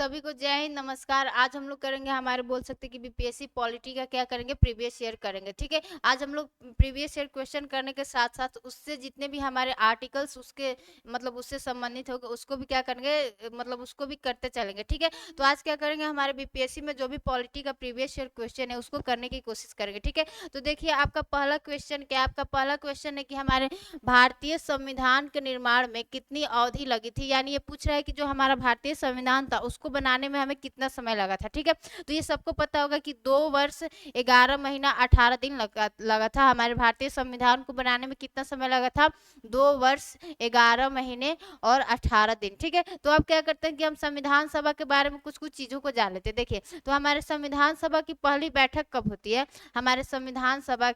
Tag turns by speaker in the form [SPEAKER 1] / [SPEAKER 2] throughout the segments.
[SPEAKER 1] सभी को जय हिंद, नमस्कार। आज हम लोग करेंगे, हमारे बोल सकते हैं कि बीपीएससी पॉलिटी का क्या करेंगे, प्रीवियस ईयर करेंगे। ठीक है, आज हम लोग प्रीवियस ईयर क्वेश्चन करने के साथ साथ उससे जितने भी हमारे आर्टिकल्स उसके मतलब उससे संबंधित होंगे उसको भी क्या करेंगे, मतलब उसको भी करते चलेंगे। ठीक है, तो आज क्या करेंगे, हमारे बीपीएससी में जो भी पॉलिटी का प्रीवियस ईयर क्वेश्चन है उसको करने की कोशिश करेंगे। ठीक है, तो देखिए आपका पहला क्वेश्चन क्या है। आपका पहला क्वेश्चन है कि हमारे भारतीय संविधान के निर्माण में कितनी अवधि लगी थी, यानी ये पूछ रहा है कि जो हमारा भारतीय संविधान था उसको बनाने में हमें कितना समय लगा था। ठीक है, तो ये सबको पता होगा कि 2 वर्ष 11 महीना 18 दिन लगा था। हमारे भारतीय संविधान को बनाने में कितना समय लगा था, 2 वर्ष 11 महीने और 18 दिन। ठीक है, तो अब क्या करते हैं कि हम संविधान सभा के बारे में कुछ कुछ चीजों को जान लेते हैं। देखिए, तो हमारे संविधान सभा की पहली बैठक कब होती है। हमारे संविधान सभा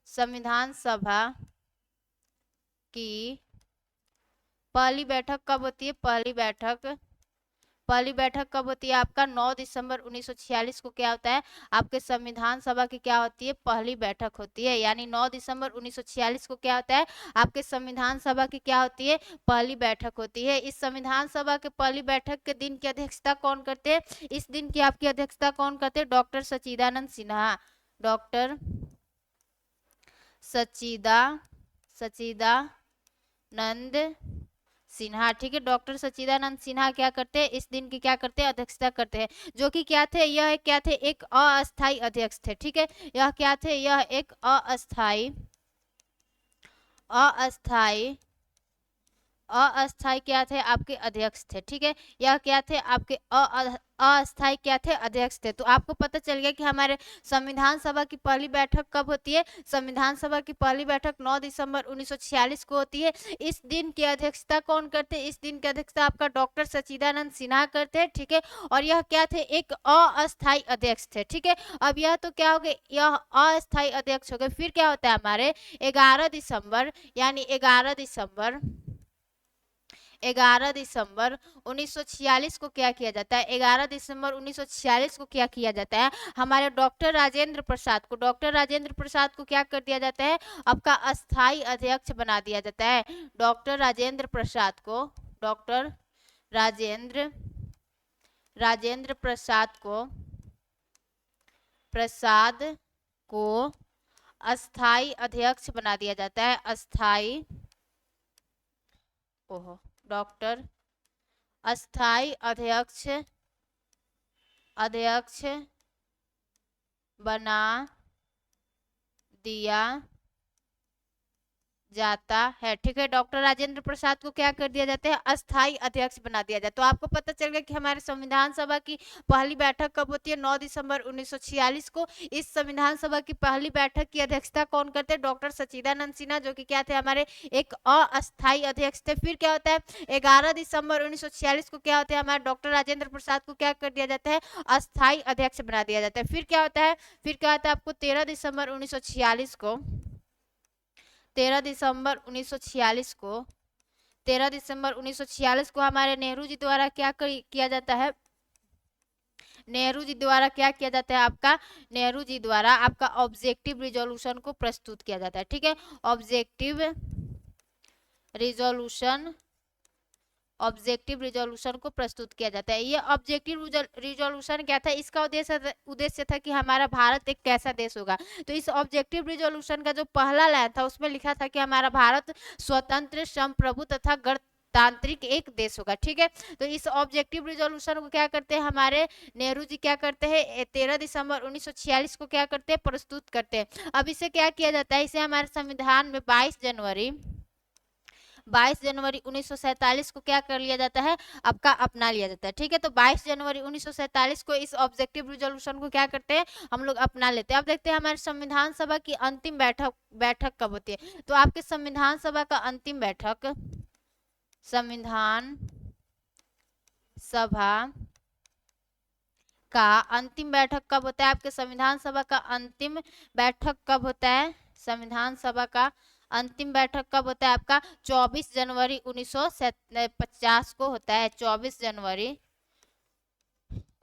[SPEAKER 1] संविधान सभा की पहली बैठक कब होती है। पहली बैठक कब होती है आपका 9 दिसंबर 1946 को क्या होता है, आपके संविधान सभा की क्या होती है, पहली बैठक होती है। यानी 9 दिसंबर 1946 को क्या होता है, आपके संविधान सभा की क्या होती है, पहली बैठक होती है। इस संविधान सभा के पहली बैठक के दिन की अध्यक्षता कौन करते हैं, इस दिन की आपकी अध्यक्षता कौन करते हैं, डॉक्टर सच्चिदानंद सिन्हा। डॉक्टर सच्चिदानंद सिन्हा। ठीक है, डॉक्टर सच्चिदानंद सिन्हा क्या करते हैं, इस दिन की क्या करते हैं, अध्यक्षता करते हैं। जो कि क्या थे, यह क्या थे, एक अस्थाई अध्यक्ष थे। ठीक है, यह क्या थे, यह एक अस्थाई अस्थाई अस्थाई क्या थे, आपके अध्यक्ष थे। ठीक है, यह क्या थे, आपके अस्थाई क्या थे, अध्यक्ष थे। तो आपको पता चल गया कि हमारे संविधान सभा की पहली बैठक कब होती है। संविधान सभा की पहली बैठक 9 दिसंबर 1946 को होती है। इस दिन की अध्यक्षता कौन करते हैं, इस दिन की अध्यक्षता आपका डॉक्टर सच्चिदानंद सिन्हा करते हैं। ठीक है, और यह क्या थे, एक अस्थाई अध्यक्ष थे। ठीक है, अब यह तो क्या हो गए, यह अस्थाई अध्यक्ष हो गए। फिर क्या होता है हमारे 11 दिसंबर, यानी 11 दिसंबर 1946 को क्या किया जाता है, 11 दिसंबर 1946 को क्या किया जाता है, हमारे डॉक्टर राजेंद्र प्रसाद को क्या कर दिया जाता है, आपका अस्थाई अध्यक्ष बना दिया जाता है। डॉक्टर राजेंद्र प्रसाद को अस्थाई अध्यक्ष बना दिया जाता है। डॉक्टर अस्थाई अध्यक्ष बना दिया जाता है। ठीक है, डॉक्टर राजेंद्र प्रसाद को क्या कर दिया जाता है, अस्थाई अध्यक्ष बना दिया जाता है। तो आपको पता चल गया कि हमारे संविधान सभा की पहली बैठक कब होती है, 9 दिसंबर 1946 को। इस संविधान सभा की पहली बैठक की अध्यक्षता कौन करते हैं, डॉक्टर सच्चिदानंद सिन्हा, जो कि क्या थे, हमारे एक अस्थाई अध्यक्ष थे। फिर क्या होता है, 11 दिसंबर 1946 को क्या होता है, हमारे डॉक्टर राजेंद्र प्रसाद को क्या कर दिया जाता है, अस्थाई अध्यक्ष बना दिया जाता है। फिर क्या होता है, आपको 13 दिसंबर 1946 को 13 दिसंबर 1946 को 13 दिसंबर 1946 को हमारे नेहरू जी द्वारा क्या किया जाता है, नेहरू जी द्वारा क्या किया जाता है, आपका नेहरू जी द्वारा आपका ऑब्जेक्टिव रिजोल्यूशन को प्रस्तुत किया जाता है। ठीक है, ऑब्जेक्टिव रिजोल्यूशन को प्रस्तुत किया जाता है। ये ऑब्जेक्टिव रिजोल्यूशन क्या था, इसका उद्देश्य था कि हमारा भारत एक कैसा देश होगा। तो इस ऑब्जेक्टिव रिजोल्यूशन का जो पहला लाइन था उसमें लिखा था कि हमारा भारत स्वतंत्र, संप्रभु तथा गणतांत्रिक एक देश होगा। ठीक है, तो इस ऑब्जेक्टिव रिजोल्यूशन को क्या करते हैं, हमारे नेहरू जी क्या करते हैं, 13 दिसंबर 1946 को क्या करते हैं, प्रस्तुत करते हैं। अब इसे क्या किया जाता है, इसे हमारे संविधान में 22 जनवरी 1947 को क्या कर लिया जाता है, आपका अपना लिया जाता है। ठीक है, तो 22 जनवरी 1947 को इस ऑब्जेक्टिव रिजोल्यूशन को क्या करते हैं, हम लोग अपना लेते हैं। अब देखते हैं हमारे संविधान सभा की अंतिम बैठक कब होती है। तो आपके संविधान सभा का अंतिम बैठक संविधान सभा का अंतिम बैठक कब होता है, आपके संविधान सभा का अंतिम बैठक कब होता है, संविधान सभा का अंतिम बैठक कब होता है, आपका 24 जनवरी 1950 को होता है। 24 जनवरी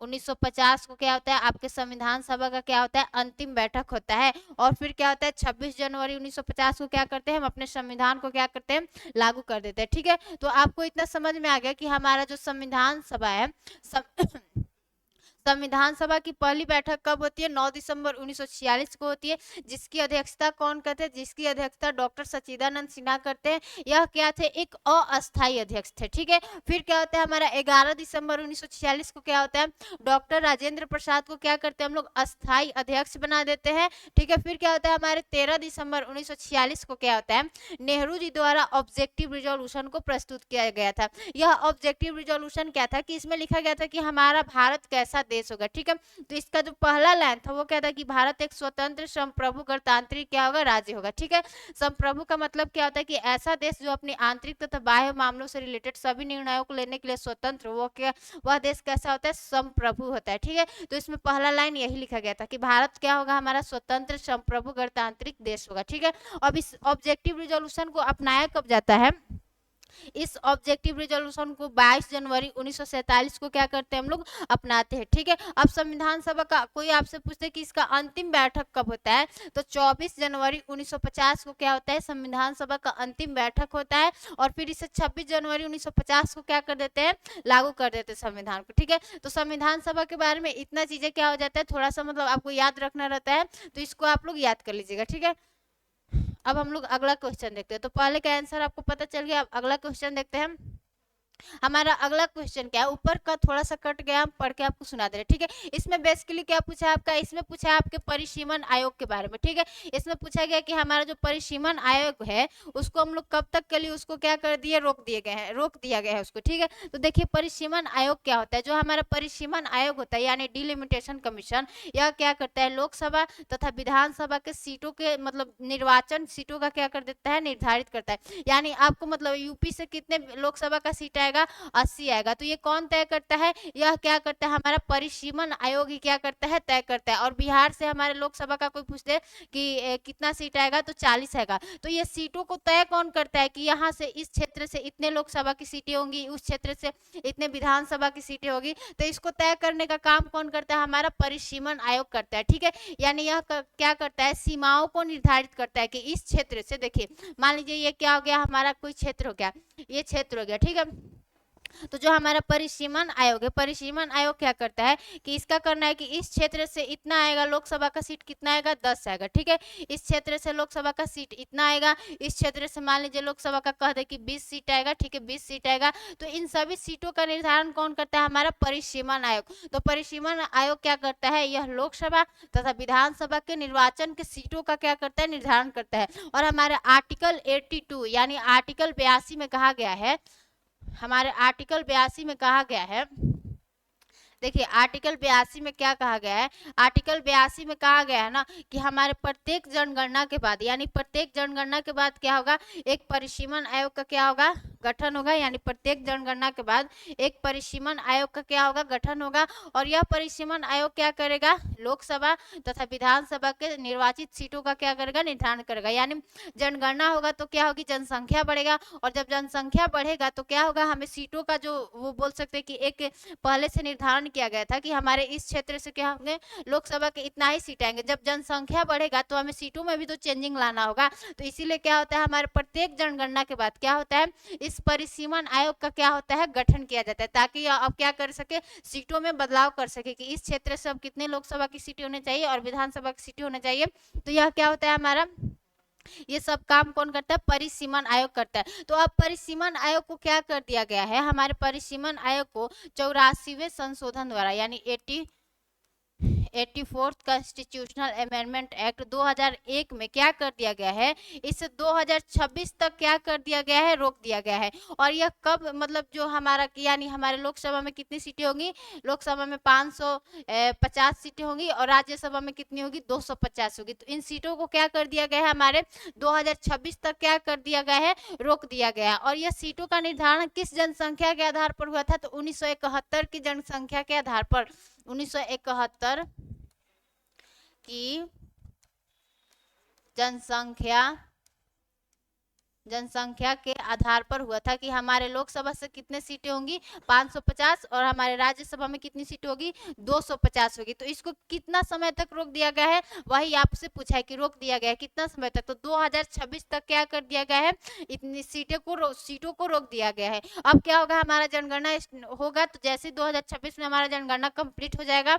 [SPEAKER 1] 1950 को क्या होता है, आपके संविधान सभा का क्या होता है, अंतिम बैठक होता है। और फिर क्या होता है, 26 जनवरी 1950 को क्या करते हैं, हम अपने संविधान को क्या करते हैं, लागू कर देते हैं। ठीक है, तो आपको इतना समझ में आ गया कि हमारा जो संविधान सभा है, संविधान सभा की पहली बैठक कब होती है, 9 दिसंबर 1946 को होती है। जिसकी अध्यक्षता कौन करते हैं, जिसकी अध्यक्षता डॉक्टर सच्चिदानंद सिन्हा करते हैं। यह क्या थे, एक अस्थायी अध्यक्ष थे। ठीक है, फिर क्या होता है, हमारा 11 दिसंबर 1946 को क्या होता है, डॉक्टर राजेंद्र प्रसाद को क्या करते हैं हम लोग, अस्थायी अध्यक्ष बना देते हैं। ठीक है, फिर क्या होता है, हमारे 13 दिसंबर 1946 को क्या होता है, नेहरू जी द्वारा ऑब्जेक्टिव रिजोल्यूशन को प्रस्तुत किया गया था। यह ऑब्जेक्टिव रिजोल्यूशन क्या था, कि इसमें लिखा गया था कि हमारा भारत कैसा देश होगा। ठीक है, तो इसका जो पहला लाइन था वो क्या था, कि भारत एक स्वतंत्र संप्रभु गणतांत्रिक क्या होगा, राज्य होगा। ठीक है, संप्रभु का मतलब क्या होता है, कि ऐसा देश जो अपने आंतरिक तथा बाह्य मामलों से रिलेटेड सभी निर्णयों को लेने के लिए स्वतंत्र, वो क्या, वह देश कैसा होता है, संप्रभु होता है। ठीक है, तो इसमें पहला लाइन यही लिखा गया था कि भारत क्या होगा, हमारा स्वतंत्र संप्रभु गणतांत्रिक देश होगा। ठीक है, अब इस ऑब्जेक्टिव रिजोल्यूशन को अपनाया कब जाता है, इस ऑब्जेक्टिव रिजोल्यूशन को 22 जनवरी 1947 को क्या करते हैं हम लोग, अपनाते हैं। ठीक है, अब संविधान सभा का कोई आपसे पूछते कि इसका अंतिम बैठक कब होता है, तो 24 जनवरी 1950 को क्या होता है, संविधान सभा का अंतिम बैठक होता है। और फिर इसे 26 जनवरी 1950 को क्या कर देते हैं, लागू कर देते हैं संविधान को। ठीक है, तो संविधान सभा के बारे में इतना चीजें क्या हो जाता है, थोड़ा सा मतलब आपको याद रखना रहता है, तो इसको आप लोग याद कर लीजिएगा। ठीक है, अब हम लोग अगला क्वेश्चन देखते हैं। तो पहले का आंसर आपको पता चल गया, अब अगला क्वेश्चन देखते हैं। हमारा अगला क्वेश्चन क्या है, ऊपर का थोड़ा सा कट गया, हम पढ़ के आपको सुना दे रहे। ठीक है, इसमें बेसिकली क्या पूछा है आपका, इसमें पूछा है आपके परिसीमन आयोग के बारे में। ठीक है, इसमें पूछा गया कि हमारा जो परिसीमन आयोग है उसको हम लोग कब तक के लिए उसको क्या कर दिए, रोक दिए गए हैं, रोक दिया गया है उसको। ठीक है, तो देखिए परिसीमन आयोग क्या होता है, जो हमारा परिसीमन आयोग होता है यानी डिलिमिटेशन कमीशन, यह क्या करता है, लोकसभा तथा विधानसभा के सीटों के मतलब निर्वाचन सीटों का क्या कर देता है, निर्धारित करता है। यानी आपको मतलब यूपी से कितने लोकसभा का सीट आएगा, 80 आएगा। तो ये कौन तय करता है, यह क्या करता है, हमारा परिसीमन आयोग ही क्या करता है, तय करता है। और बिहार से हमारे लोकसभा का कोई पूछते कि कितना सीट आएगा, तो 40 आएगा। तो ये सीटों को तय कौन करता है, कि यहाँ से इस क्षेत्र से इतने लोकसभा की सीटें होंगी, उस क्षेत्र से इतने विधानसभा की सीटें होगी। तो इसको तय करने का काम कौन करता है, हमारा परिसीमन आयोग करता है। ठीक है, यानी यह क्या करता है, सीमाओं को निर्धारित करता है कि इस क्षेत्र से, देखिए मान लीजिए ये क्या हो गया, हमारा कोई क्षेत्र हो गया, ये क्षेत्र हो गया। ठीक है, तो जो हमारा परिसीमन आयोग है, परिसीमन आयोग क्या करता है, कि इसका करना है कि इस क्षेत्र से इतना आएगा, लोकसभा का सीट कितना आएगा, 10 आएगा। ठीक है, इस क्षेत्र से लोकसभा का सीट इतना आएगा, इस क्षेत्र से मान लीजिए लोकसभा का कह दे कि 20 सीट आएगा। ठीक है, 20 सीट आएगा। तो इन सभी सीटों का निर्धारण कौन करता है, हमारा परिसीमन आयोग। तो परिसीमन आयोग क्या करता है, यह लोकसभा तथा विधानसभा के निर्वाचन के सीटों का क्या करता है, निर्धारण करता है। और हमारे आर्टिकल 82 यानी आर्टिकल 82 में कहा गया है, हमारे आर्टिकल 82 में कहा गया है, देखिए आर्टिकल 82 में क्या कहा गया है, आर्टिकल 82 में कहा गया है ना, कि हमारे प्रत्येक जनगणना के बाद, यानी प्रत्येक जनगणना के बाद क्या होगा, एक परिसीमन आयोग का क्या होगा, गठन होगा। यानी प्रत्येक जनगणना के बाद एक परिसीमन आयोग का क्या होगा, गठन होगा। और यह परिसीमन आयोग क्या करेगा, लोकसभा तथा विधानसभा के निर्वाचित सीटों का क्या करेगा, निर्धारण करेगा। यानी जनगणना होगा तो क्या होगी, जनसंख्या बढ़ेगा, और जब जनसंख्या बढ़ेगा तो क्या होगा, हमें सीटों का जो वो बोल सकते हैं कि एक पहले से निर्धारण किया गया था कि हमारे इस क्षेत्र से क्या होंगे, लोकसभा के इतना ही सीट आएंगे। जब जनसंख्या बढ़ेगा तो हमें सीटों में भी तो चेंजिंग लाना होगा। तो इसीलिए क्या होता है, हमारे प्रत्येक जनगणना के बाद क्या होता है, इस परिसीमन आयोग का क्या होता है, गठन किया जाता है, ताकि अब क्या कर सके, सीटों में बदलाव कर सके, कि इस क्षेत्र से अब कितने लोकसभा की सीटें होनी चाहिए और विधानसभा की सीटें होनी चाहिए। तो यह क्या होता है, हमारा ये सब काम कौन करता है, परिसीमन आयोग करता है। तो अब परिसीमन आयोग को क्या कर दिया गया है, हमारे परिसीमन आयोग को 84वें संशोधन द्वारा यानी 84th कॉन्स्टिट्यूशनल अमेंडमेंट एक्ट 2001 में क्या कर दिया गया है, इसे 2026 तक क्या कर दिया गया है, रोक दिया गया है। और यह कब मतलब जो हमारा यानी हमारे लोकसभा में कितनी सीटें होंगी, लोकसभा में 550 सीटें होंगी और राज्यसभा में कितनी होगी, 250 होगी। तो इन सीटों को क्या कर दिया गया है, हमारे 2026 तक क्या कर दिया गया है, रोक दिया गया है। और यह सीटों का निर्धारण किस जनसंख्या के आधार पर हुआ था, तो 1971 की जनसंख्या के आधार पर, 1971 की जनसंख्या जनसंख्या के आधार पर हुआ था कि हमारे लोकसभा से कितने सीटें होंगी, 550, और हमारे राज्यसभा में कितनी सीटें होगी, 250 होगी। तो इसको कितना समय तक रोक दिया गया है, वही आपसे पूछा है कि रोक दिया गया है कितना समय तक, तो 2026 तक क्या कर दिया गया है, इतनी सीटों को रोक दिया गया है। अब क्या होगा, हमारा जनगणना होगा तो जैसे 2026 में हमारा जनगणना कंप्लीट हो जाएगा,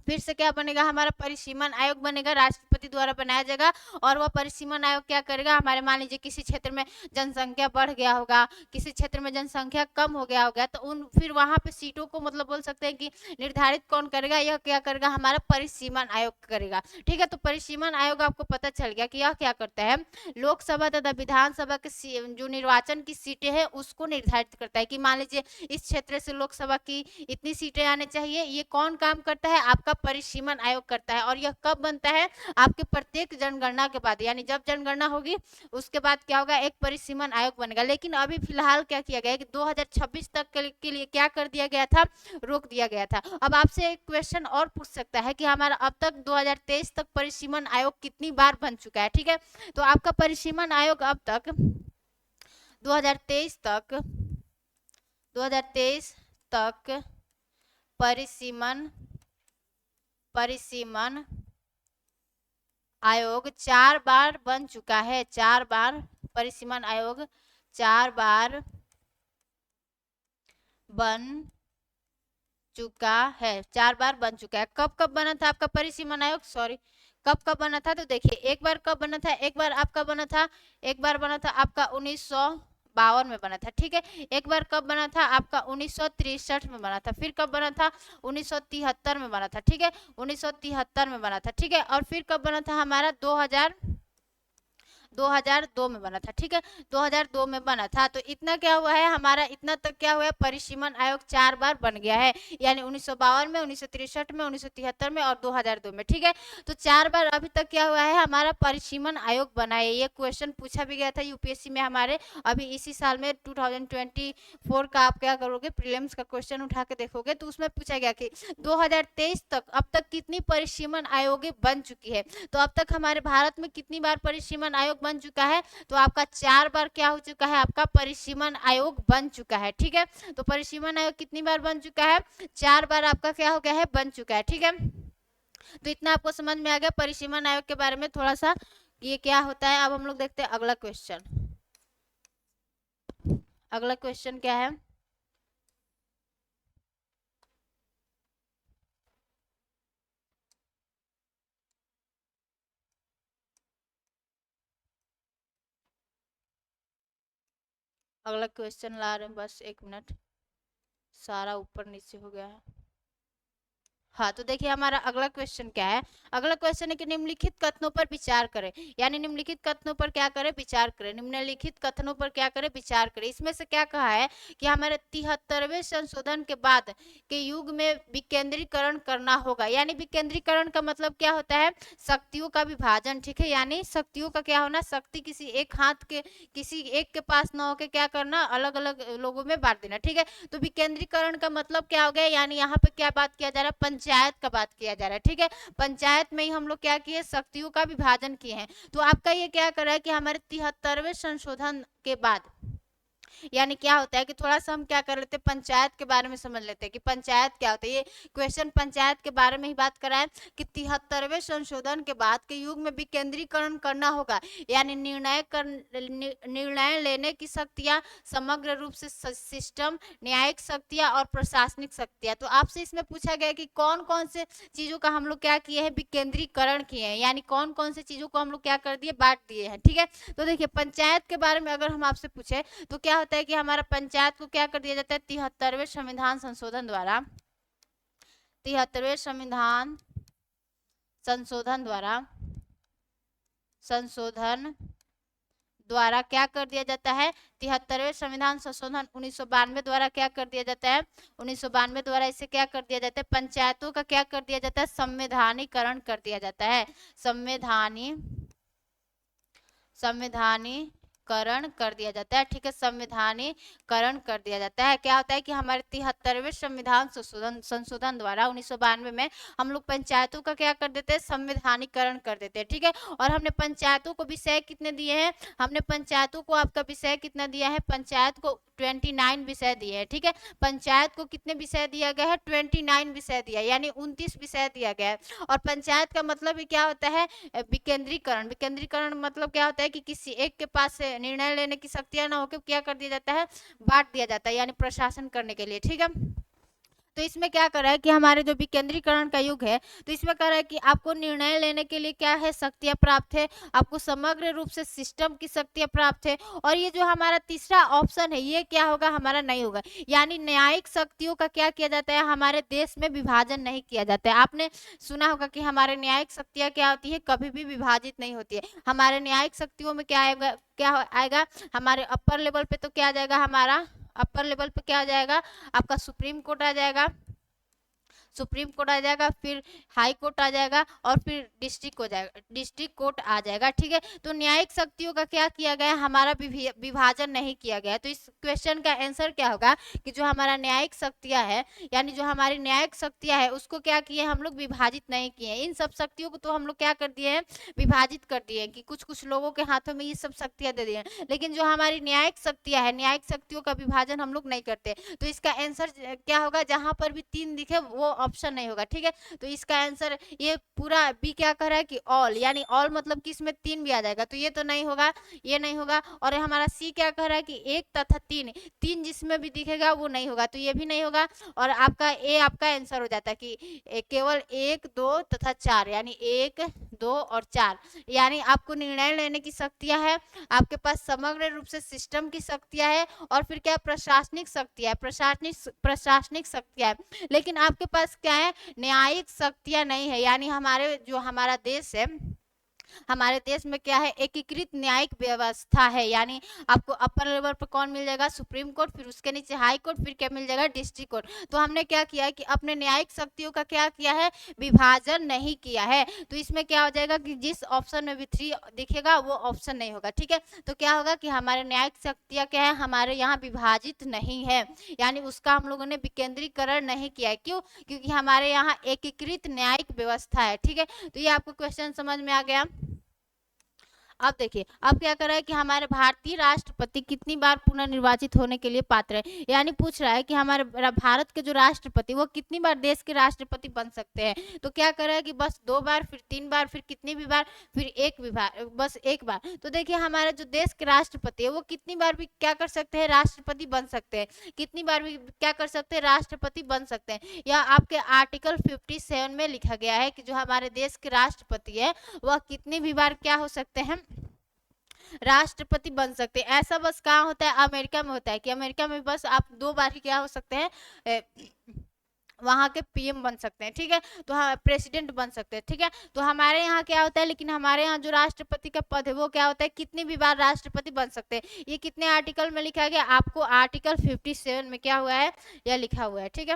[SPEAKER 1] फिर से क्या बनेगा, हमारा परिसीमन आयोग बनेगा, राष्ट्रपति द्वारा बनाया जाएगा। और वह परिसीमन आयोग क्या करेगा, हमारे मान लीजिए किसी क्षेत्र में जनसंख्या बढ़ गया होगा, किसी क्षेत्र में जनसंख्या कम हो गया होगा, तो उन फिर वहां पे सीटों को मतलब बोल सकते हैं कि निर्धारित कौन करेगा, यह क्या करेगा, हमारा परिसीमन आयोग करेगा। ठीक है, तो परिसीमन आयोग आपको पता चल गया कि यह क्या करता है, लोकसभा तथा विधानसभा के जो निर्वाचन की सीटें हैं उसको निर्धारित करता है कि मान लीजिए इस क्षेत्र से लोकसभा की इतनी सीटें आने चाहिए। ये कौन काम करता है, आपका परिसीमन आयोग करता है। और यह कब बनता है, आपके प्रत्येक जनगणना के बाद, यानी जब जनगणना होगी उसके बाद क्या होगा, एक परिसीमन आयोग बनेगा। लेकिन अभी फिलहाल क्या किया गया है कि 2026 तक के लिए क्या कर दिया गया था, रोक दिया गया था। अब आपसे एक क्वेश्चन और पूछ सकता है कि हमारा अब तक 2023 तक परिसीमन आयोग कितनी बार बन चुका है। ठीक है, तो आपका परिसीमन आयोग अब तक 2023 तक 2023 तक परिसीमन आयोग 4 बार बन चुका है, 4 बार परिसीमन आयोग 4 बार बन चुका है, 4 बार बन चुका है। कब कब बना था आपका परिसीमन आयोग, सॉरी कब कब बना था, तो देखिए एक बार कब बना था, एक बार आपका बना था, एक बार बना था आपका 1952 में बना था। ठीक है, एक बार कब बना था आपका 1963 में बना था, फिर कब बना था 1973 में बना था। ठीक है, 1973 में बना था। ठीक है, और फिर कब बना था हमारा 2002 में बना था। ठीक है, 2002 में बना था। तो इतना क्या हुआ है हमारा, इतना तक क्या हुआ है, परिसीमन आयोग 4 बार बन गया है, यानी 1952 में, 1963 में, 1973 में और 2002 में। ठीक है, तो 4 बार अभी तक क्या हुआ है, हमारा परिसीमन आयोग बना है। ये क्वेश्चन पूछा भी गया था यूपीएससी में हमारे, अभी इसी साल में 2024 का आप क्या करोगे, प्रीलिम्स का क्वेश्चन उठा के देखोगे तो उसमें पूछा गया कि 2023 तक अब तक कितनी परिसीमन आयोगे बन चुकी है। तो अब तक हमारे भारत में कितनी बार परिसीमन आयोग बन चुका है, तो आपका 4 बार क्या हो चुका है, आपका परिसीमन आयोग बन चुका है। ठीक है, तो परिसीमन आयोग कितनी बार बन चुका है, 4 बार आपका क्या हो गया है, बन चुका है। ठीक है, तो इतना आपको समझ में आ गया परिसीमन आयोग के बारे में थोड़ा सा, ये क्या होता है। अब हम लोग देखते हैं अगला क्वेश्चन। अगला क्वेश्चन क्या है, अगला क्वेश्चन ला रहे हैं, बस 1 मिनट, सारा ऊपर नीचे हो गया है। हाँ, तो देखिए हमारा अगला क्वेश्चन क्या है, अगला क्वेश्चन है कि निम्नलिखित कथनों पर विचार करें, यानी निम्नलिखित कथनों पर क्या करें, विचार करें। निम्नलिखित कथनों पर क्या करें, विचार करें। इसमें से क्या कहा है कि हमारे 73वें संशोधन के बाद के युग में विकेंद्रीकरण करना होगा। यानी विकेंद्रीकरण का मतलब क्या होता है, शक्तियों का विभाजन। ठीक है, यानी शक्तियों का क्या होना, शक्ति किसी एक हाथ के, किसी एक के पास न होकर क्या करना, अलग अलग लोगों में बांट देना। ठीक है, तो विकेंद्रीकरण का मतलब क्या हो गया, यानी यहाँ पे क्या बात किया जा रहा है, पंचायत का बात किया जा रहा है। ठीक है, पंचायत में ही हम लोग क्या किए, शक्तियों का विभाजन किए हैं। तो आपका ये क्या कर रहा है कि हमारे 73वें संशोधन के बाद, यानी क्या होता है कि थोड़ा सा हम क्या कर लेते हैं, पंचायत के बारे में समझ लेते हैं कि पंचायत क्या होता है। ये क्वेश्चन पंचायत के बारे में ही बात कर रहा है कि 73वें संशोधन के बाद के युग में विकेंद्रीकरण करना होगा, यानी निर्णय लेने की शक्तियां, समग्र रूप से सिस्टम, न्यायिक शक्तियां और प्रशासनिक शक्तियां। तो आपसे इसमें पूछा गया कि कौन कौन से चीजों का हम लोग क्या किए हैं, विकेंद्रीकरण किए हैं, यानी कौन कौन से चीजों को हम लोग क्या कर दिए, बांट दिए हैं। ठीक है, तो देखिए पंचायत के बारे में अगर हम आपसे पूछे तो क्या होता है कि हमारा पंचायत को क्या कर दिया जाता है, 73वें संविधान संशोधन द्वारा, 73वें संशोधन द्वारा क्या कर दिया जाता है, 73वें संविधान संशोधन 1992 द्वारा क्या कर दिया जाता है, 1992 द्वारा इसे क्या कर दिया जाता है, पंचायतों का क्या कर दिया जाता है, संवैधानिकरण कर दिया जाता है, संवैधानीकरण करण कर दिया जाता है, ठीक है, संविधानीकरण कर दिया जाता है। क्या होता है कि हमारे 73वें संविधान संशोधन द्वारा 1992 में हम लोग पंचायतों का क्या कर देते हैं, संविधानीकरण कर देते हैं, ठीक है। और हमने पंचायतों को विषय कितने दिए हैं, हमने पंचायतों को आपका विषय कितना दिया है, पंचायत को 29 विषय दिए हैं, ठीक है। पंचायत को कितने विषय दिया गया है, 29 विषय दिया, यानी 29 विषय दिया गया है। और पंचायत का मतलब ही क्या होता है, विकेंद्रीकरण। विकेंद्रीकरण मतलब क्या होता है कि किसी एक के पास निर्णय लेने की शक्तियां ना होकर क्या कर दिया जाता है, बांट दिया जाता है, यानी प्रशासन करने के लिए, ठीक है। तो इसमें क्या कर रहा है कि हमारे जो विकेंद्रीकरण का युग है, तो इसमें कर रहा है कि आपको निर्णय लेने के लिए क्या है, शक्तियां प्राप्त है, आपको समग्र रूप से सिस्टम की शक्तियां प्राप्त है। और ये जो हमारा तीसरा ऑप्शन है, ये क्या होगा, हमारा नहीं होगा, यानी न्यायिक शक्तियों का क्या किया जाता है, हमारे देश में विभाजन नहीं किया जाता है। आपने सुना होगा कि हमारे न्यायिक शक्तियां क्या होती है, कभी भी विभाजित नहीं होती है। हमारे न्यायिक शक्तियों में क्या आएगा, हमारे अपर लेवल पे तो क्या आ जाएगा, हमारा अपर लेवल पे क्या आ जाएगा, आपका सुप्रीम कोर्ट आ जाएगा, सुप्रीम कोर्ट आ जाएगा, फिर हाई कोर्ट आ जाएगा, और फिर डिस्ट्रिक्ट हो जाएगा, डिस्ट्रिक्ट कोर्ट आ जाएगा, ठीक है। तो न्यायिक शक्तियों का क्या किया गया, हमारा विभाजन नहीं किया गया। तो इस क्वेश्चन का आंसर क्या होगा कि जो हमारा न्यायिक शक्तियां है, यानी जो हमारी न्यायिक शक्तियां है, उसको क्या किए हम लोग, विभाजित नहीं किए। इन सब शक्तियों को तो हम लोग क्या कर दिए हैं, विभाजित कर दिए कि कुछ कुछ लोगों के हाथों में ये सब शक्तियां दे दिए, लेकिन जो हमारी न्यायिक शक्तियां है, न्यायिक शक्तियों का विभाजन हम लोग नहीं करते। तो इसका आंसर क्या होगा, जहां पर भी 3 दिखे वो ऑप्शन नहीं होगा, ठीक है। तो इसका आंसर ये पूरा बी क्या कर रहा है कि ऑल, यानी ऑल मतलब कि इसमें 3 भी आ जाएगा, तो ये तो नहीं होगा, ये नहीं होगा। और हमारा सी क्या कह रहा है कि 1 तथा 3, 3 जिसमें भी दिखेगा वो नहीं होगा, तो ये भी नहीं होगा। और आपका ए आपका आंसर हो जाता है कि केवल 1, 2 तथा 4, यानी 1, 2 और 4, यानी आपको निर्णय लेने की शक्तियां है, आपके पास समग्र रूप से सिस्टम की शक्तियां है, और फिर क्या, प्रशासनिक शक्तियां है, प्रशासनिक शक्तियां है। लेकिन आपके पास क्या है, न्यायिक शक्तियां नहीं है, यानी हमारे जो हमारा देश है, हमारे देश में क्या है, एकीकृत न्यायिक व्यवस्था है, यानी आपको अपर लेवल पर कौन मिल जाएगा, सुप्रीम कोर्ट, फिर उसके नीचे हाई कोर्ट, फिर क्या मिल जाएगा, डिस्ट्रिक्ट कोर्ट। तो हमने क्या किया है कि अपने न्यायिक शक्तियों का क्या किया है, विभाजन नहीं किया है। तो इसमें क्या हो जाएगा कि जिस ऑप्शन में भी 3 दिखेगा वो ऑप्शन नहीं होगा, ठीक है। तो क्या होगा कि हमारे न्यायिक शक्तियां क्या है, हमारे यहाँ विभाजित नहीं है, यानी उसका हम लोगों ने विकेंद्रीकरण नहीं किया है। क्यों, क्योंकि हमारे यहाँ एकीकृत न्यायिक व्यवस्था है, ठीक है। तो ये आपको क्वेश्चन समझ में आ गया। अब देखिए, अब क्या कर रहा है कि हमारे भारतीय राष्ट्रपति कितनी बार पुनर्निर्वाचित होने के लिए पात्र है, यानी पूछ रहा है कि हमारे भारत के जो राष्ट्रपति वो कितनी बार देश के राष्ट्रपति बन सकते हैं। तो क्या कर रहा है कि बस 2 बार, फिर 3 बार, फिर कितनी भी बार, फिर एक भी बार, बस 1 बार। तो देखिए हमारे जो देश के राष्ट्रपति है वो कितनी बार भी क्या कर सकते हैं, राष्ट्रपति बन सकते हैं, कितनी बार भी क्या कर सकते हैं, राष्ट्रपति बन सकते हैं। या आपके आर्टिकल 57 में लिखा गया है कि जो हमारे देश के राष्ट्रपति है वह कितनी भी बार क्या हो सकते हैं, राष्ट्रपति बन सकते हैं। ऐसा बस कहाँ होता है, अमेरिका में होता है कि अमेरिका में बस आप 2 बार ही क्या हो सकते हैं, वहां के पीएम बन सकते हैं, ठीक है। तो हाँ, प्रेसिडेंट बन सकते हैं, ठीक है। तो हमारे यहाँ क्या होता है, लेकिन हमारे यहाँ जो राष्ट्रपति का पद है वो क्या होता है, कितनी भी बार राष्ट्रपति बन सकते हैं। ये कितने आर्टिकल में लिखा गया, आपको आर्टिकल 57 में क्या हुआ है, यह लिखा हुआ है, ठीक है।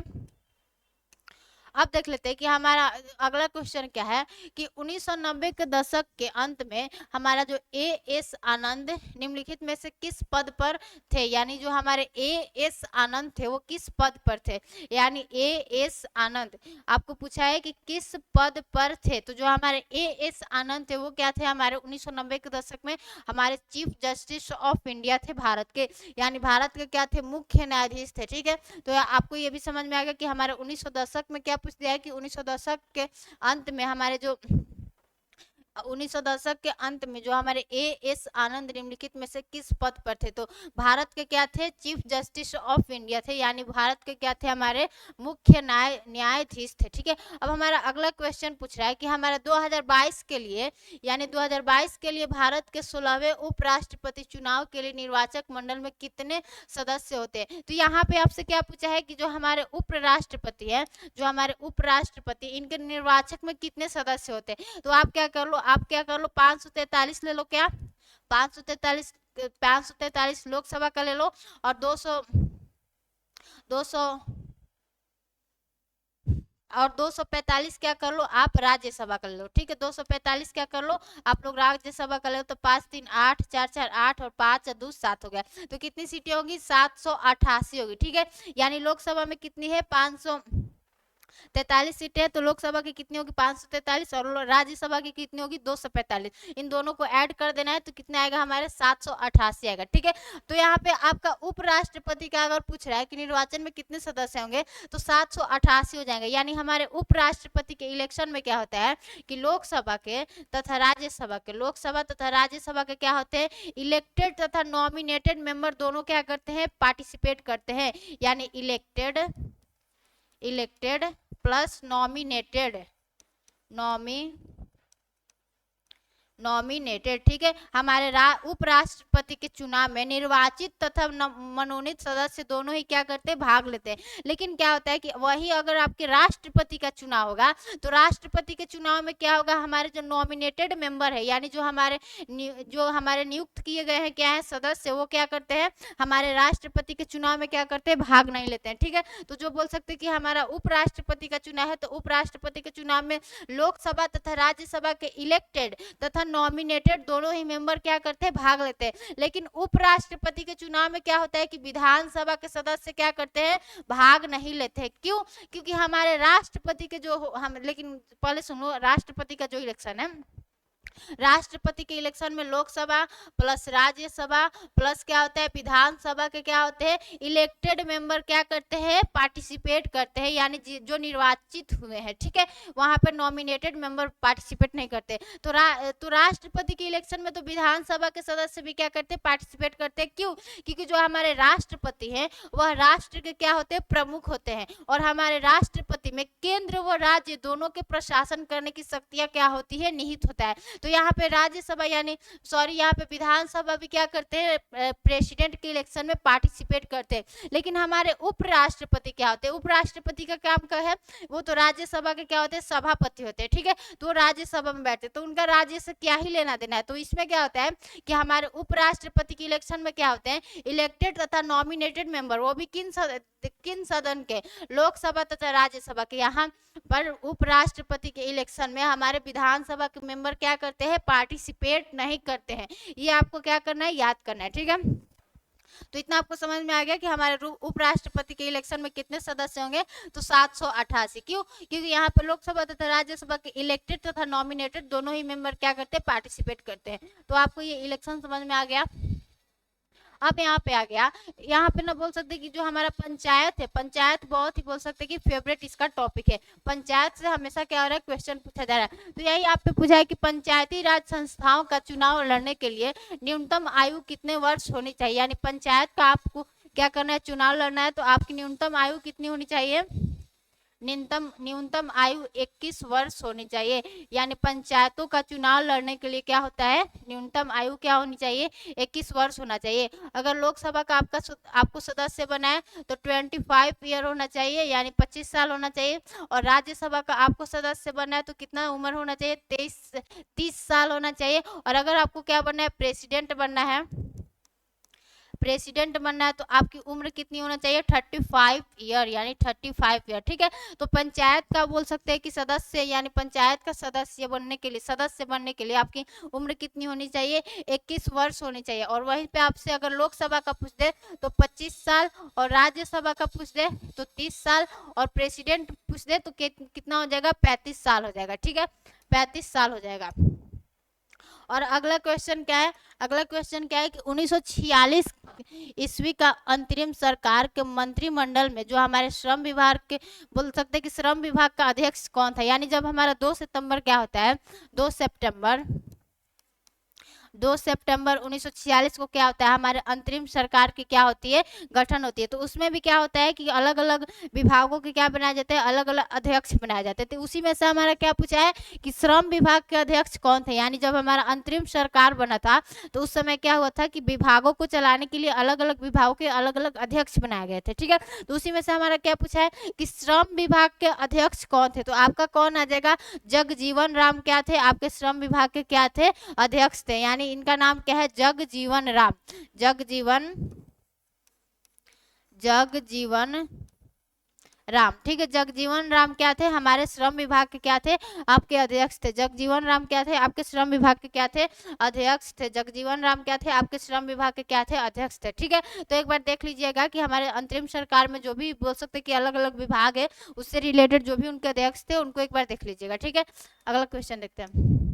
[SPEAKER 1] अब देख लेते हैं कि हमारा अगला क्वेश्चन क्या है कि 1990 के दशक के अंत में हमारा जो एएस आनंद निम्नलिखित में से किस पद पर थे, यानी जो हमारे एएस आनंद थे वो किस पद पर थे, यानी एएस आनंद आपको पूछा है कि किस पद पर थे। तो जो हमारे एएस आनंद थे वो क्या थे, हमारे 1990 के दशक में हमारे चीफ जस्टिस ऑफ इंडिया थे भारत के, यानी भारत के क्या थे, मुख्य न्यायाधीश थे, ठीक है। तो आपको ये भी समझ में आ गया कि हमारे 1900 दशक में क्या पूछ दिया है कि 1900 दशक के अंत में हमारे जो 1900 दशक के अंत में जो हमारे एएस आनंद निम्नलिखित में से किस पद पर थे। तो भारत के क्या थे, चीफ जस्टिस ऑफ इंडिया थे, यानी भारत के क्या थे, हमारे मुख्य न्यायाधीश थे, ठीक है। अब हमारा अगला क्वेश्चन पूछ रहा है कि हमारे 2022 के लिए, यानी 2022 के लिए भारत के 16वें उपराष्ट्रपति चुनाव के लिए निर्वाचक मंडल में कितने सदस्य होते हैं। तो यहाँ पे आपसे क्या पूछा है कि जो हमारे उपराष्ट्रपति है, जो हमारे उपराष्ट्रपति, इनके निर्वाचक में कितने सदस्य होते हैं। तो आप क्या कर लो, 543 ले लो, क्या 543 लोकसभा का ले लो, और 200 और 245 क्या कर लो आप राज्यसभा कर लो, ठीक है। 245 क्या कर लो आप लोग राज्यसभा कर लो। तो 5 3 8 4 4 8 और 5 2 7 हो गया। तो कितनी सीटें होगी 788 होगी, ठीक है। यानी लोकसभा में कितनी है 543 सीटें हैं, तो लोकसभा की कितनी होगी 543 और राज्यसभा की कितनी होगी 245। इन दोनों को ऐड कर देना है तो कितना आएगा हमारे 788 आएगा, ठीक है। तो यहाँ पे आपका उपराष्ट्रपति का अगर पूछ रहा है कि निर्वाचन में कितने सदस्य होंगे तो 788 हो जाएंगे। यानी हमारे उपराष्ट्रपति के इलेक्शन में क्या होता है कि लोकसभा के तथा राज्यसभा के, लोकसभा तथा राज्यसभा के क्या होते हैं इलेक्टेड तथा नॉमिनेटेड मेंबर दोनों क्या करते हैं पार्टिसिपेट करते हैं। यानी इलेक्टेड प्लस नॉमिनेटेड, ठीक है। हमारे उपराष्ट्रपति के चुनाव में निर्वाचित तथा मनोनीत सदस्य दोनों ही क्या करते हैं भाग लेते हैं। लेकिन क्या होता है कि वही अगर आपके राष्ट्रपति का चुनाव होगा तो राष्ट्रपति के चुनाव में क्या होगा हमारे जो नॉमिनेटेड मेंबर है यानी जो हमारे नियुक्त किए गए हैं क्या है सदस्य, वो क्या करते हैं हमारे राष्ट्रपति के चुनाव में क्या करते हैं भाग नहीं लेते हैं, ठीक है। तो जो बोल सकते हैं कि हमारा उपराष्ट्रपति का चुनाव है तो उपराष्ट्रपति के चुनाव में लोकसभा तथा राज्यसभा के इलेक्टेड तथा नॉमिनेटेड दोनों ही मेंबर क्या करते हैं भाग लेते हैं। लेकिन उपराष्ट्रपति के चुनाव में क्या होता है कि विधानसभा के सदस्य क्या करते हैं भाग नहीं लेते हैं। क्यों? क्योंकि हमारे राष्ट्रपति के जो हम, लेकिन पहले सुनो, राष्ट्रपति का जो इलेक्शन है, राष्ट्रपति के इलेक्शन में लोकसभा प्लस राज्यसभा प्लस क्या होता है विधानसभा के क्या होते हैं इलेक्टेड मेंबर क्या करते हैं पार्टिसिपेट करते हैं, यानी जो निर्वाचित हुए हैं, ठीक है। वहां पर नॉमिनेटेड मेंबर पार्टिसिपेट नहीं करते। तो राष्ट्रपति के इलेक्शन में तो विधानसभा के सदस्य भी क्या करते हैं पार्टिसिपेट करते हैं। क्यों? क्योंकि जो हमारे राष्ट्रपति हैं वह राष्ट्र के क्या होते हैं प्रमुख होते हैं और हमारे राष्ट्रपति में केंद्र व राज्य दोनों के प्रशासन करने की शक्तियां क्या होती है निहित होता है। तो यहाँ पे राज्यसभा यानी यहाँ पे विधानसभा भी क्या करते हैं प्रेसिडेंट के इलेक्शन में पार्टिसिपेट करते हैं। लेकिन हमारे उपराष्ट्रपति क्या होते हैं, उपराष्ट्रपति का काम क्या है वो तो राज्यसभा के क्या होते हैं सभापति होते हैं, ठीक है। तो राज्यसभा में बैठते तो उनका राज्य से क्या ही लेना देना है। तो इसमें क्या होता है कि हमारे उपराष्ट्रपति के इलेक्शन में क्या होते हैं इलेक्टेड तथा नॉमिनेटेड मेंबर, वो भी किन सदन के लोकसभा तथा राज्यसभा के। यहाँ पर उपराष्ट्रपति के इलेक्शन में हमारे विधानसभा के मेंबर क्या करते हैं पार्टिसिपेट नहीं करते हैं। ये आपको क्या करना है याद करना है, ठीक है। तो इतना आपको समझ में आ गया कि हमारे उपराष्ट्रपति के इलेक्शन में कितने सदस्य होंगे तो 788। क्यों? क्योंकि यहाँ पर लोकसभा तथा राज्यसभा के इलेक्टेड तथा नॉमिनेटेड दोनों ही मेंबर क्या करते हैं पार्टिसिपेट करते हैं। तो आपको ये इलेक्शन समझ में आ गया। अब यहाँ पे आ गया, यहाँ पे ना बोल सकते कि जो हमारा पंचायत है, पंचायत बहुत ही बोल सकते कि फेवरेट इसका टॉपिक है। पंचायत से हमेशा क्या हो रहा है क्वेश्चन पूछा जा रहा है। तो यही आप पे पूछा है कि पंचायती राज संस्थाओं का चुनाव लड़ने के लिए न्यूनतम आयु कितने वर्ष होनी चाहिए। यानी पंचायत का आपको क्या करना है चुनाव लड़ना है तो आपकी न्यूनतम आयु कितनी होनी चाहिए, न्यूनतम आयु 21 वर्ष होनी चाहिए। यानी पंचायतों का चुनाव लड़ने के लिए क्या होता है न्यूनतम आयु क्या होनी चाहिए 21 वर्ष होना चाहिए। अगर लोकसभा का आपको सदस्य बनाए तो 25 ईयर होना चाहिए यानी 25 साल होना चाहिए। और राज्यसभा का आपको सदस्य बनना है तो कितना उम्र होना चाहिए 30 साल होना चाहिए। और अगर आपको क्या बनना है प्रेसिडेंट बनना है तो आपकी उम्र कितनी होना चाहिए 35 ईयर यानी 35 ईयर, ठीक है। तो पंचायत का बोल सकते हैं कि सदस्य यानी पंचायत का सदस्य बनने के लिए आपकी उम्र कितनी होनी चाहिए 21 वर्ष होनी चाहिए। और वहीं पे आपसे अगर लोकसभा का पूछ दे तो 25 साल और राज्यसभा का पूछ दे तो 30 साल और प्रेसिडेंट पूछ दे तो कितना हो जाएगा 35 साल हो जाएगा, ठीक है 35 साल हो जाएगा। और अगला क्वेश्चन क्या है, अगला क्वेश्चन क्या है कि 1946 ईस्वी का अंतरिम सरकार के मंत्रिमंडल में जो हमारे श्रम विभाग के बोल सकते हैं कि श्रम विभाग का अध्यक्ष कौन था। यानी जब हमारा 2 सितंबर क्या होता है 2 सितंबर 1946 को क्या होता है हमारे अंतरिम सरकार की क्या होती है गठन होती है। तो उसमें भी क्या होता है कि अलग अलग विभागों के क्या बनाए जाते हैं अलग अलग अध्यक्ष बनाए जाते हैं। तो उसी में से हमारा क्या पूछा है कि श्रम विभाग के अध्यक्ष कौन थे। यानी जब हमारा अंतरिम सरकार बना था तो उस समय क्या हुआ था कि विभागों को चलाने के लिए अलग अलग विभागों के अलग अलग अध्यक्ष बनाए गए थे, ठीक है। तो उसी में से हमारा क्या पूछा है कि श्रम विभाग के अध्यक्ष कौन थे। तो आपका कौन आ जाएगा जगजीवन राम क्या थे आपके श्रम विभाग के क्या थे अध्यक्ष थे। यानी इनका नाम क्या है जगजीवन राम, जगजीवन राम, ठीक है। जगजीवन राम क्या थे, हमारे श्रम विभाग के क्या थे, आपके अध्यक्ष थे। जगजीवन राम क्या थे, आपके श्रम विभाग के क्या थे, अध्यक्ष थे। जगजीवन राम क्या थे, आपके श्रम विभाग के क्या थे, अध्यक्ष थे, ठीक है। तो एक बार देख लीजिएगा कि हमारे अंतरिम सरकार में जो भी बोल सकते कि अलग अलग विभाग है, उससे रिलेटेड जो भी उनके अध्यक्ष थे उनको एक बार देख लीजिएगा, ठीक है। अगला क्वेश्चन देखते हैं।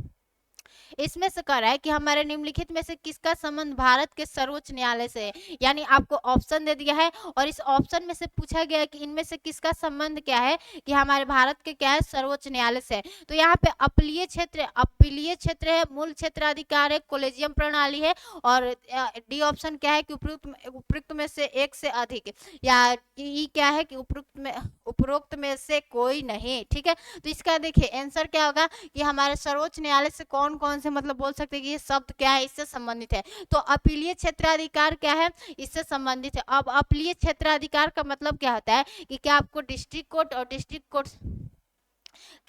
[SPEAKER 1] इसमें से कह रहा है कि हमारे निम्नलिखित में से किसका संबंध भारत के सर्वोच्च न्यायालय से है, यानी आपको ऑप्शन दे दिया है और इस ऑप्शन में से पूछा गया है कि इनमें से किसका संबंध क्या है, कि हमारे भारत के क्या है, सर्वोच्च न्यायालय से है। तो यहाँ पे अपीलीय क्षेत्र है, मूल क्षेत्राधिकार है, कोलेजियम प्रणाली है, और डी ऑप्शन क्या है कि उपयुक्त में से एक से अधिक, या ई क्या है कि उपरोक्त में से कोई नहीं, ठीक है। तो इसका देखिए आंसर क्या होगा कि हमारे सर्वोच्च न्यायालय से कौन कौन से मतलब बोल सकते हैं कि ये शब्द क्या है, इससे संबंधित है। तो अपीलीय क्षेत्राधिकार क्या है, इससे संबंधित है। अब अपीलीय क्षेत्राधिकार का मतलब क्या होता है कि क्या आपको डिस्ट्रिक्ट कोर्ट और डिस्ट्रिक्ट कोर्ट,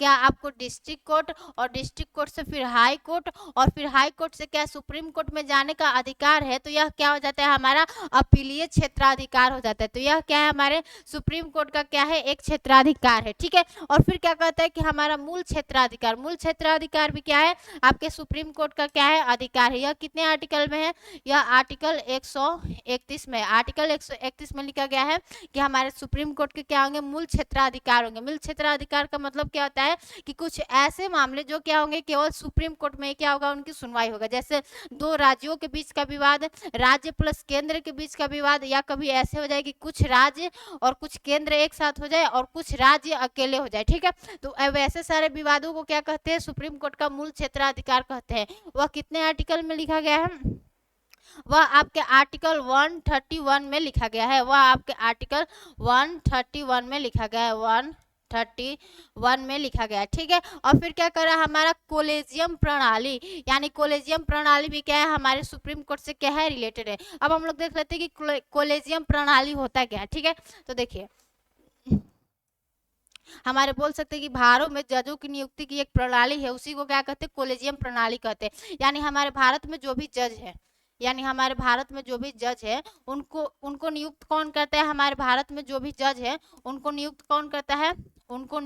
[SPEAKER 1] क्या आपको डिस्ट्रिक्ट कोर्ट और डिस्ट्रिक्ट कोर्ट से फिर हाई कोर्ट और फिर हाई कोर्ट से क्या सुप्रीम कोर्ट में जाने का अधिकार है, तो यह क्या हो जाता है, हमारा अपीलीय क्षेत्राधिकार हो जाता है। तो यह क्या है, हमारे सुप्रीम कोर्ट का क्या है, एक क्षेत्राधिकार है, ठीक है। और फिर क्या कहता है कि हमारा मूल क्षेत्राधिकार भी क्या है, आपके सुप्रीम कोर्ट का क्या है, अधिकार है। यह कितने आर्टिकल में है, यह आर्टिकल 131 में। आर्टिकल 131 में लिखा गया है कि हमारे सुप्रीम कोर्ट के क्या होंगे, मूल क्षेत्राधिकार होंगे। मूल क्षेत्राधिकार का मतलब क्या होता है कि कुछ ऐसे मामले जो क्या होंगे, केवल सुप्रीम कोर्ट में क्या होगा, उनकी सुनवाई होगा। जैसे दो राज्यों के बीच का विवाद, राज्य प्लस केंद्र के बीच का विवाद, या कभी ऐसे हो जाए कि कुछ राज्य और कुछ केंद्र एक साथ हो जाए और कुछ राज्य अकेले हो जाए, ठीक है। तो वैसे सारे विवादों को क्या कहते हैं, सुप्रीम कोर्ट का मूल क्षेत्राधिकार कहते हैं। वह कितने आर्टिकल में लिखा गया है, वह आपके आर्टिकल 131 में लिखा गया है। वह आपके आर्टिकल 131 में लिखा गया है, 131 में लिखा गया है, ठीक है। और फिर क्या कर रहा है, हमारा कोलेजियम प्रणाली, यानी कोलेजियम प्रणाली भी क्या है, हमारे सुप्रीम कोर्ट से क्या है, रिलेटेड है। अब हम लोग देख लेते हैं कि कोलेजियम प्रणाली होता क्या है, ठीक है। तो देखिए हमारे बोल सकते हैं कि भारत में जजों की नियुक्ति की एक प्रणाली है, उसी को क्या कहते हैं, कोलेजियम प्रणाली कहते हैं। यानी हमारे भारत में जो भी जज है, यानी हमारे भारत में जो भी जज है उनको उनको नियुक्त कौन करता है, हमारे भारत में जो भी जज है उनको नियुक्त कौन करता है, उनको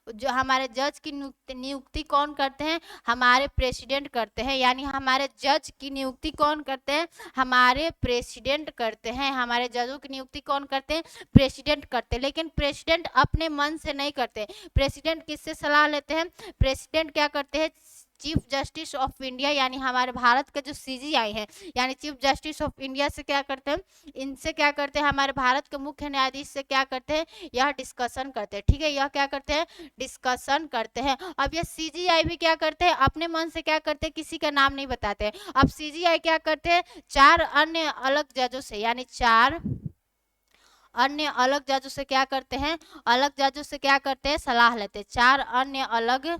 [SPEAKER 1] जो हमारे जज की नियुक्ति कौन करते हैं, हमारे प्रेसिडेंट करते हैं। यानी हमारे जज की नियुक्ति कौन करते हैं, हमारे प्रेसिडेंट करते हैं। हमारे जजों की नियुक्ति कौन करते हैं, प्रेसिडेंट करते हैं। लेकिन प्रेसिडेंट अपने मन से नहीं करते, प्रेसिडेंट किससे सलाह लेते हैं, प्रेसिडेंट क्या करते हैं, चीफ जस्टिस ऑफ इंडिया, यानी हमारे भारत के जो सीजीआई है, यानी चीफ जस्टिस ऑफ इंडिया से क्या करते हैं, इनसे क्या करते हैं, हमारे भारत के मुख्य न्यायाधीश से क्या करते हैं, यह डिस्कशन करते हैं, ठीक है। यह क्या करते हैं, डिस्कशन करते हैं। अब ये सीजीआई भी क्या करते हैं, अपने मन से क्या करते हैं, किसी का नाम नहीं बताते। अब सीजीआई क्या करते हैं, 4 अन्य अलग जजों से, यानी 4 अन्य अलग जजों से क्या करते हैं, अलग जजों से क्या करते हैं, सलाह लेते हैं। 4 अन्य अलग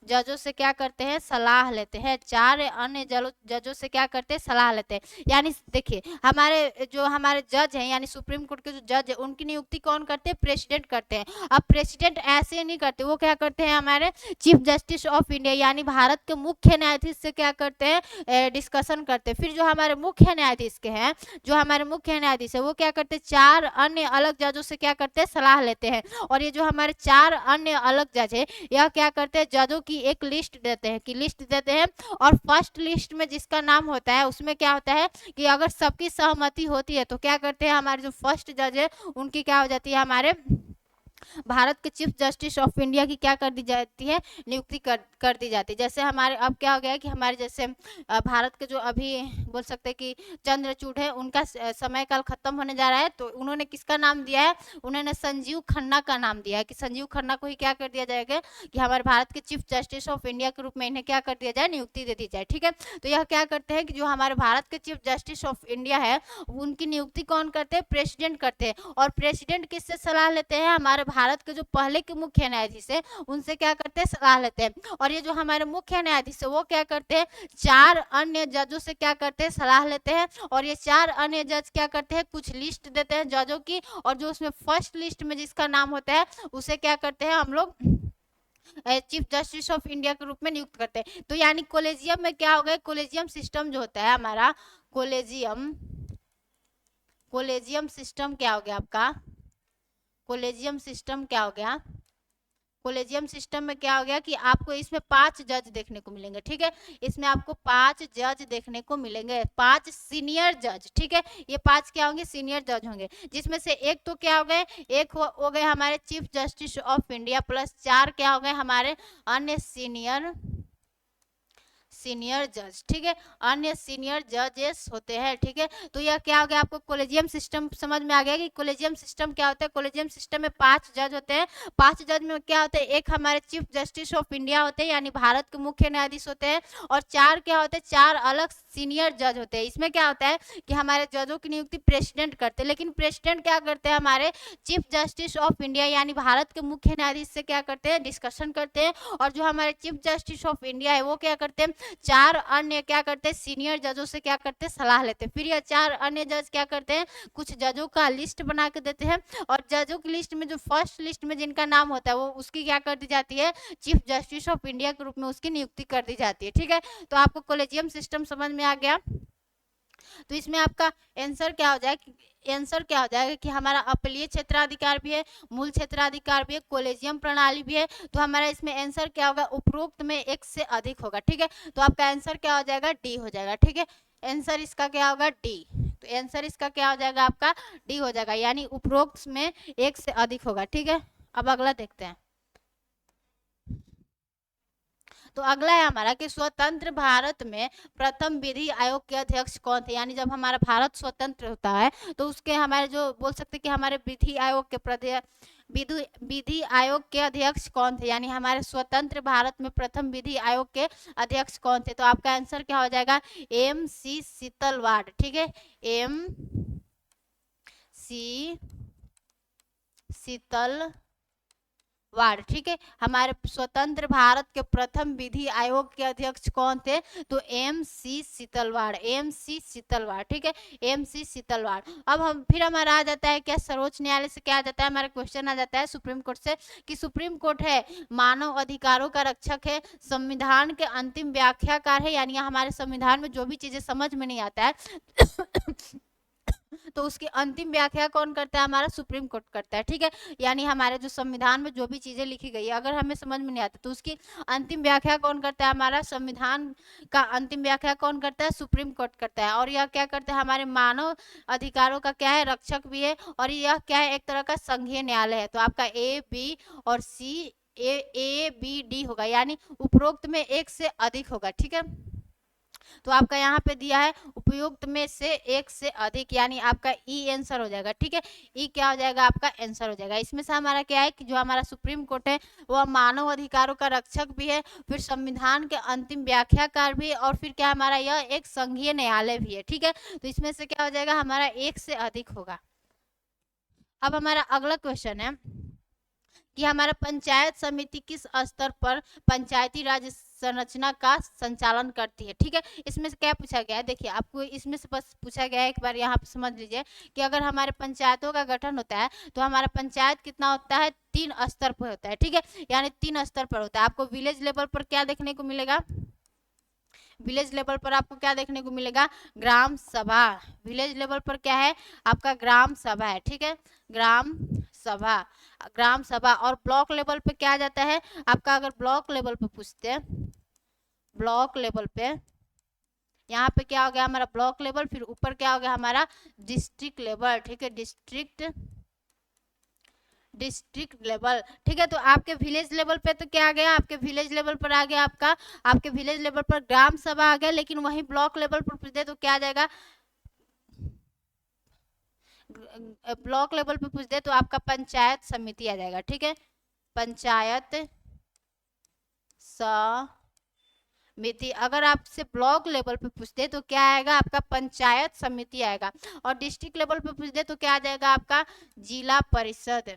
[SPEAKER 1] जजों से क्या करते हैं, सलाह लेते हैं। 4 अन्य जजों से क्या करते हैं, सलाह लेते हैं। यानी देखिए हमारे जज हैं, यानी सुप्रीम कोर्ट के जो जज है उनकी नियुक्ति कौन करते हैं, प्रेसिडेंट करते हैं। अब प्रेसिडेंट ऐसे नहीं करते, वो क्या करते हैं, हमारे चीफ जस्टिस ऑफ इंडिया यानी भारत के मुख्य न्यायाधीश से क्या करते हैं, डिस्कशन करते हैं। फिर जो हमारे मुख्य न्यायाधीश के हैं, जो हमारे मुख्य न्यायाधीश है वो क्या करते हैं, 4 अन्य अलग जजों से क्या करते हैं, सलाह लेते हैं। और ये जो हमारे 4 अन्य अलग जज है, यह क्या करते हैं, जजों की एक लिस्ट देते हैं, कि लिस्ट देते हैं। और फर्स्ट लिस्ट में जिसका नाम होता है उसमें क्या होता है कि अगर सबकी सहमति होती है तो क्या करते हैं, हमारे जो फर्स्ट जज है उनकी क्या हो जाती है, हमारे भारत के चीफ जस्टिस ऑफ इंडिया की क्या कर दी जाती है, नियुक्ति कर दी जाती है। जैसे हमारे अब क्या हो गया है कि हमारे जैसे भारत के जो अभी बोल सकते हैं कि चंद्रचूड़ है, उनका समय काल खत्म होने जा रहा है, तो उन्होंने किसका नाम दिया है, उन्होंने संजीव खन्ना का नाम दिया है, कि संजीव खन्ना को ही क्या कर दिया जाएगा, कि हमारे भारत के चीफ जस्टिस ऑफ इंडिया के रूप में इन्हें क्या कर दिया जाए, नियुक्ति दे दी जाए, ठीक है। तो यह क्या करते हैं कि जो हमारे भारत के चीफ जस्टिस ऑफ इंडिया है उनकी नियुक्ति कौन करते हैं, प्रेसिडेंट करते हैं। और प्रेसिडेंट किससे सलाह लेते हैं, हमारे भारत के जो पहले के मुख्य न्यायाधीश है उनसे क्या करते हैं, सलाह लेते हैं। और ये जो हमारे मुख्य न्यायाधीश है वो क्या करते हैं, 4 अन्य जजों से क्या करते हैं, सलाह लेते हैं। और ये 4 अन्य जज क्या करते हैं, कुछ लिस्ट देते हैं जजों की, और जो उसमें फर्स्ट लिस्ट में जिसका नाम होता है उसे क्या करते हैं, हम लोग चीफ जस्टिस ऑफ इंडिया के रूप में नियुक्त करते हैं। तो यानी कोलेजियम में क्या हो गया, कोलेजियम सिस्टम जो होता है हमारा, कोलेजियम सिस्टम क्या हो गया आपका, कोलेजियम सिस्टम क्या हो गया, कोलेजियम सिस्टम में क्या हो गया कि आपको इसमें 5 जज देखने को मिलेंगे, ठीक है। इसमें आपको 5 जज देखने को मिलेंगे, 5 सीनियर जज, ठीक है। ये 5 क्या होंगे, सीनियर जज होंगे, जिसमें से एक तो क्या हो गए, एक हो गए हमारे chief justice of India, plus 4 क्या हो गए हमारे अन्य सीनियर जज, ठीक है, अन्य सीनियर जजेस होते हैं, ठीक है। तो यह क्या हो गया, आपको कोलेजियम सिस्टम समझ में आ गया कि कोलेजियम सिस्टम क्या होता है। कोलेजियम सिस्टम में 5 जज होते हैं, 5 जज में क्या होते हैं, एक हमारे चीफ जस्टिस ऑफ इंडिया होते हैं यानी भारत के मुख्य न्यायाधीश होते हैं, और 4 क्या होते हैं, 4 अलग सीनियर जज होते हैं। इसमें क्या होता है कि हमारे जजों की नियुक्ति प्रेसिडेंट करते हैं, लेकिन प्रेसिडेंट क्या करते हैं, हमारे चीफ जस्टिस ऑफ इंडिया यानी भारत के मुख्य न्यायाधीश से क्या करते हैं, डिस्कशन करते हैं, और जो हमारे चीफ जस्टिस ऑफ इंडिया है वो क्या करते हैं, 4 अन्य क्या करते हैं, सीनियर जजों से क्या करते हैं, सलाह लेते हैं। फिर ये 4 अन्य जज क्या करते हैं, कुछ जजों का लिस्ट बना के देते हैं, और जजों की लिस्ट में जो फर्स्ट लिस्ट में जिनका नाम होता है वो उसकी क्या कर दी जाती है, चीफ जस्टिस ऑफ इंडिया के रूप में उसकी नियुक्ति कर दी जाती है, ठीक है। तो आपको कोलेजियम सिस्टम समझ में आ गया। तो इसमें आपका आंसर क्या हो जाएगा, आंसर क्या हो जाएगा कि हमारा अपीलीय क्षेत्राधिकार भी है, मूल क्षेत्राधिकार भी है, कोलेजियम प्रणाली भी है। तो हमारा इसमें आंसर क्या होगा, उपरोक्त में एक से अधिक होगा, ठीक है। तो आपका आंसर क्या हो जाएगा, डी हो जाएगा, ठीक है। आंसर इसका क्या होगा, डी। तो आंसर इसका क्या हो जाएगा, आपका डी हो जाएगा, यानी उपरोक्त में एक से अधिक होगा, ठीक है। अब अगला देखते हैं। तो अगला है हमारा कि स्वतंत्र भारत में प्रथम विधि आयोग के अध्यक्ष कौन थे, यानी जब हमारा भारत स्वतंत्र होता है तो उसके हमारे जो बोल सकते हैं कि हमारे विधि आयोग के अध्यक्ष कौन थे, यानी हमारे स्वतंत्र भारत में प्रथम विधि आयोग के अध्यक्ष कौन थे। तो आपका आंसर क्या हो जाएगा, एम सी शीतलवाड़, ठीक है, एम सी शीतल वार्ड, ठीक है। हमारे स्वतंत्र भारत के प्रथम विधि आयोग के अध्यक्ष कौन थे, तो M C Setalvad, M C Setalvad, ठीक है, एम सी शीतलवाड़। अब हम फिर हमारा आ जाता है क्या, सर्वोच्च न्यायालय से क्या आ जाता है, हमारा क्वेश्चन आ जाता है सुप्रीम कोर्ट से कि सुप्रीम कोर्ट है मानव अधिकारों का रक्षक है, संविधान के अंतिम व्याख्याकार है, यानी हमारे संविधान में जो भी चीजें समझ में नहीं आता है तो उसकी अंतिम व्याख्या कौन करता है, हमारा सुप्रीम कोर्ट करता है, ठीक है। यानी हमारे जो संविधान में जो भी चीजें लिखी गई है अगर हमें समझ में नहीं आता तो उसकी अंतिम व्याख्या कौन करता है, हमारा संविधान का अंतिम व्याख्या कौन करता है, सुप्रीम कोर्ट करता है। और यह क्या करता है, हमारे मानव अधिकारों का क्या है, रक्षक भी है, और यह क्या है, एक तरह का संघीय न्यायालय है। तो आपका ए बी और सी, ए बी डी होगा, यानी उपरोक्त में एक से अधिक होगा, ठीक है। तो आपका यहाँ पे दिया है उपयुक्त में से एक से अधिक, यानी आपका ई आंसर हो जाएगा, ठीक है। ई क्या हो जाएगा, आपका आंसर हो जाएगा। इसमें से हमारा क्या है कि जो हमारा सुप्रीम कोर्ट है वह मानव अधिकारों का रक्षक भी है, फिर संविधान के अंतिम व्याख्याकार भी है, और फिर क्या हमारा यह एक संघीय न्यायालय भी है, ठीक है। तो इसमें से क्या हो जाएगा, हमारा एक से अधिक होगा। अब हमारा अगला क्वेश्चन है कि हमारा पंचायत समिति किस स्तर पर पंचायती राज संरचना का संचालन करती है, ठीक है। इसमें से क्या पूछा गया है, देखिए आपको इसमें से बस पूछा गया है, एक बार यहाँ पे समझ लीजिए कि अगर हमारे पंचायतों का गठन होता है तो हमारा पंचायत कितना होता है, 3 स्तर पर होता है, ठीक है, यानी 3 स्तर पर होता है। आपको विलेज लेवल पर क्या देखने को मिलेगा, विलेज लेवल पर आपको क्या देखने को मिलेगा, ग्राम सभा। विलेज लेवल पर क्या है, आपका ग्राम सभा है, ठीक है, ग्राम सभा, ग्राम सभा। और ब्लॉक लेवल पे क्या आ जाता है आपका, अगर ब्लॉक लेवल पे पूछते हैं, ब्लॉक लेवल पे यहाँ पे क्या हो गया हमारा ब्लॉक लेवल, फिर ऊपर क्या हो गया हमारा डिस्ट्रिक्ट लेवल, ठीक है, डिस्ट्रिक्ट लेवल, ठीक है। तो आपके विलेज लेवल पे तो क्या आ गया, आपके विलेज लेवल पर आ गया आपका, आपके विलेज लेवल पर ग्राम सभा आ गया, लेकिन वही ब्लॉक लेवल पर पूछते तो क्या आ जाएगा, ब्लॉक लेवल पे पूछ दे तो आपका पंचायत समिति आ जाएगा, ठीक है, पंचायत समिति। अगर आपसे ब्लॉक लेवल पे पूछते तो क्या आएगा, आपका पंचायत समिति आएगा। और डिस्ट्रिक्ट लेवल पे पूछते तो क्या आ जाएगा, आपका जिला परिषद,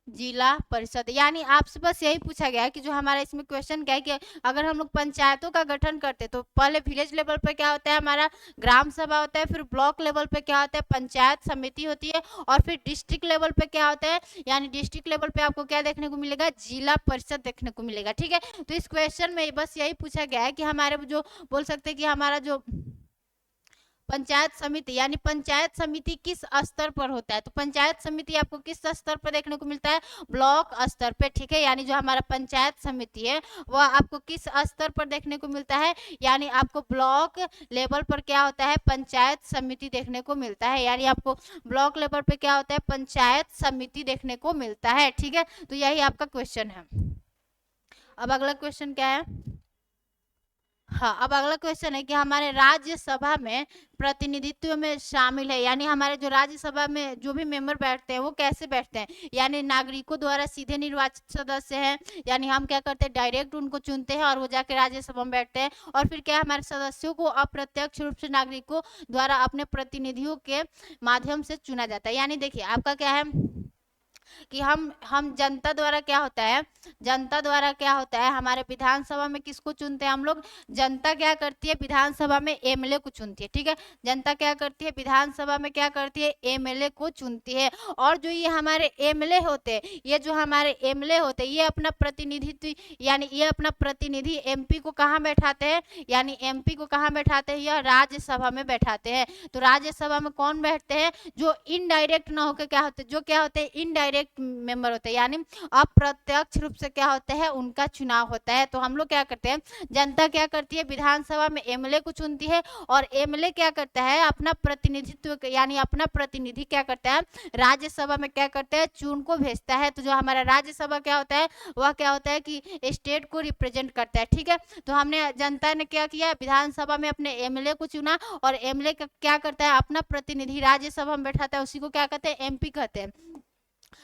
[SPEAKER 1] जिला परिषद। यानी आपसे बस यही पूछा गया है कि जो हमारा इसमें क्वेश्चन क्या है कि अगर हम लोग पंचायतों का गठन करते तो पहले विलेज लेवल पे क्या होता है, हमारा ग्राम सभा होता है, फिर ब्लॉक लेवल पे क्या होता है, पंचायत समिति होती है, और फिर डिस्ट्रिक्ट लेवल पे क्या होता है, यानी डिस्ट्रिक्ट लेवल पे आपको क्या देखने को मिलेगा, जिला परिषद देखने को मिलेगा, ठीक है। तो इस क्वेश्चन में बस यही पूछा गया है कि हमारे जो बोल सकते हैं कि हमारा जो पंचायत समिति, यानी पंचायत समिति किस स्तर पर होता है, तो पंचायत समिति आपको किस स्तर पर देखने को मिलता है, ब्लॉक स्तर पे, ठीक है। यानी जो हमारा पंचायत समिति है वह आपको किस स्तर पर देखने को मिलता है, यानी आपको ब्लॉक लेवल पर क्या होता है, पंचायत समिति देखने को मिलता है। यानी आपको ब्लॉक लेवल पे क्या होता है, पंचायत समिति देखने को मिलता है, ठीक है। तो यही आपका क्वेश्चन है। अब अगला क्वेश्चन क्या है, हाँ, अब अगला क्वेश्चन है कि हमारे राज्यसभा में प्रतिनिधित्व में शामिल है, यानी हमारे जो राज्यसभा में जो भी मेंबर बैठते हैं वो कैसे बैठते हैं, यानी नागरिकों द्वारा सीधे निर्वाचित सदस्य हैं, यानी हम क्या करते हैं, डायरेक्ट उनको चुनते हैं और वो जाके राज्यसभा में बैठते हैं। और फिर क्या, हमारे सदस्यों को अप्रत्यक्ष रूप से नागरिकों द्वारा अपने प्रतिनिधियों के माध्यम से चुना जाता है। यानी देखिए आपका क्या है कि हम जनता द्वारा क्या होता है, जनता द्वारा क्या होता है, हमारे विधानसभा में किसको चुनते हैं हम लोग, जनता क्या करती है, विधानसभा में एमएलए को चुनती है, ठीक है। जनता क्या करती है, विधानसभा में क्या करती है, एमएलए को चुनती है। और जो ये हमारे एमएलए होते हैं, ये जो हमारे एमएलए होते हैं, ये अपना प्रतिनिधित्व, यानी ये अपना प्रतिनिधि एमपी को कहाँ बैठाते हैं, यानी एमपी को कहाँ बैठाते हैं, यह राज्यसभा में बैठाते हैं। तो राज्यसभा में कौन बैठते हैं, जो इनडायरेक्ट ना होकर क्या होते हैं, जो क्या होते हैं, इनडायरेक्ट मेंबर होते हैं, यानी अप्रत्यक्ष रूप से क्या होता है, उनका चुनाव होता है। तो हम लोग क्या करते हैं, जनता क्या करती है, विधानसभा में एमएलए को चुनती है, और एमएलए क्या करता है, अपना प्रतिनिधित्व, यानी अपना प्रतिनिधि क्या करता है, राज्यसभा में क्या करता है, चुन को भेजता है। तो जो हमारा राज्यसभा क्या होता है, वह क्या होता है कि स्टेट को रिप्रेजेंट करता है, ठीक है। तो हमने, जनता ने क्या किया, विधानसभा में अपने एमएलए को चुना, और एमएलए क्या करता है, अपना प्रतिनिधि राज्यसभा में बैठाता है, उसी को क्या कहते हैं, एमपी कहते हैं।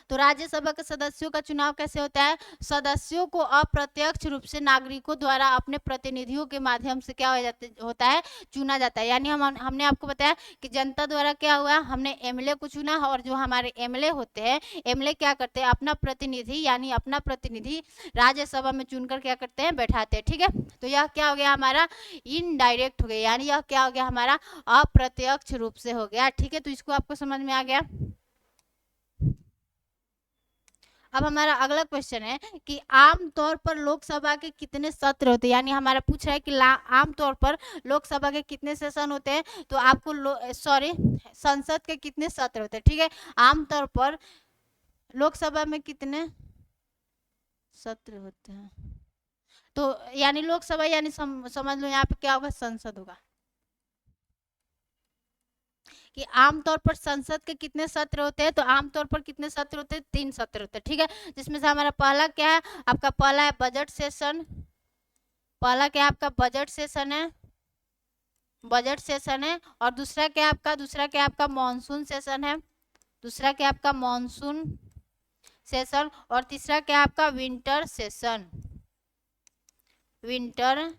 [SPEAKER 1] तो राज्यसभा के सदस्यों का चुनाव कैसे होता है, सदस्यों को अप्रत्यक्ष रूप से नागरिकों द्वारा अपने प्रतिनिधियों के माध्यम से क्या होता है, चुना जाता है। यानी हमने आपको बताया कि जनता द्वारा क्या हुआ, हमने एमएलए को चुना, और जो हमारे एमएलए होते हैं, एमएलए क्या करते हैं, अपना प्रतिनिधि, यानी अपना प्रतिनिधि राज्यसभा में चुनकर क्या करते हैं, बैठाते हैं, ठीक है। तो यह क्या हो गया, हमारा इनडायरेक्ट हो गया, यानी यह क्या हो गया, हमारा अप्रत्यक्ष रूप से हो गया, ठीक है। तो इसको आपको समझ में आ गया। अब हमारा अगला क्वेश्चन है कि आमतौर पर लोकसभा के कितने सत्र होते हैं, यानी हमारा पूछ रहा है कि आमतौर पर लोकसभा के कितने सेशन होते हैं, तो आपको संसद के कितने सत्र होते हैं, ठीक है। आमतौर पर लोकसभा में कितने सत्र होते हैं, तो यानी लोकसभा, यानी समझ लो यहाँ पे क्या होगा, संसद होगा, कि आमतौर पर संसद के कितने सत्र होते हैं, तो आमतौर पर कितने सत्र होते हैं, 3 सत्र होते हैं, ठीक है। जिसमें से हमारा पहला क्या है, आपका पहला है बजट सेशन, पहला क्या है आपका बजट सेशन है, बजट सेशन है। और दूसरा क्या है आपका, दूसरा क्या है आपका मॉनसून सेशन है, दूसरा क्या है आपका मॉनसून सेशन। और तीसरा क्या है आपका विंटर सेशन, विंटर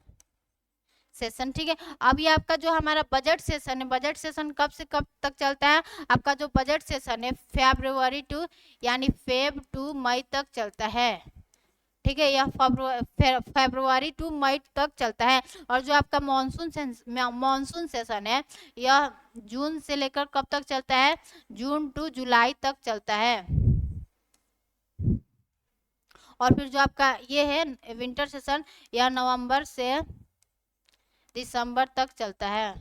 [SPEAKER 1] सेशन, ठीक है। अब ये आपका जो हमारा बजट सेशन है, बजट सेशन कब से कब तक चलता है, आपका जो बजट सेशन है फरवरी टू, यानी फेब टू मई तक चलता है, ठीक है। यह फरवरी टू मई तक चलता है। और जो आपका मॉनसून सेशन है, यह जून से लेकर कब तक चलता है, जून टू जुलाई तक चलता है। और फिर जो आपका ये है विंटर सेशन, यह नवंबर से दिसंबर तक चलता है,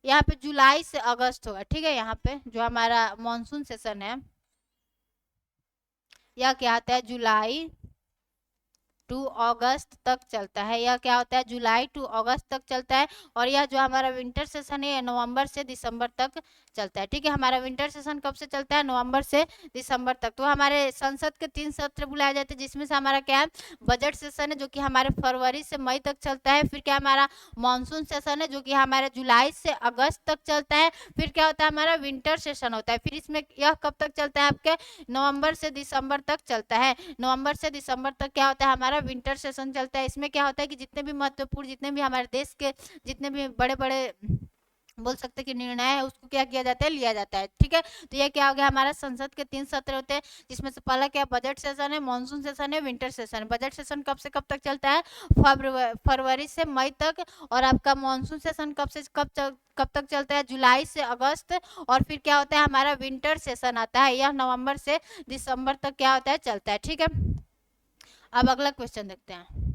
[SPEAKER 1] यहाँ पे जुलाई से अगस्त होगा, ठीक है। यहाँ पे जो हमारा मॉनसून सेशन है, यह क्या आता है, जुलाई टू अगस्त तक चलता है, यह क्या होता है, जुलाई टू अगस्त तक चलता है। और यह जो हमारा विंटर सेशन है, नवंबर से दिसंबर तक चलता है, ठीक है। हमारा विंटर सेशन कब से चलता है, नवंबर से दिसंबर तक। तो हमारे संसद के 3 सत्र बुलाए जाते हैं, जिसमें से हमारा क्या है, बजट सेशन है जो कि हमारे फरवरी से मई तक चलता है। फिर क्या हमारा मॉनसून सेशन है जो कि हमारे जुलाई से अगस्त तक चलता है। फिर क्या होता है, हमारा विंटर सेशन होता है, फिर इसमें यह कब तक चलता है, आपके नवंबर से दिसंबर तक चलता है। नवंबर से दिसंबर तक क्या होता है, हमारा विंटर सेशन चलता है। इसमें क्या होता है कि जितने भी महत्वपूर्ण, जितने भी हमारे देश के जितने भी बड़े बड़े बोल सकते हैं कि निर्णय है, उसको क्या किया जाता है, लिया जाता है, ठीक है। तो ये क्या हो गया, हमारा संसद के 3 सत्र होते हैं, जिसमें से पहला क्या बजट सेशन है, मॉनसून सेशन है, विंटर सेशन है। बजट सेशन कब से कब तक चलता है, फरवरी से मई तक। और आपका मॉनसून सेशन कब से कब तक चलता है, जुलाई से अगस्त। और फिर क्या होता है, हमारा विंटर सेशन आता है, यह नवंबर से दिसंबर तक क्या होता है, चलता है, ठीक है। अब अगला क्वेश्चन देखते हैं।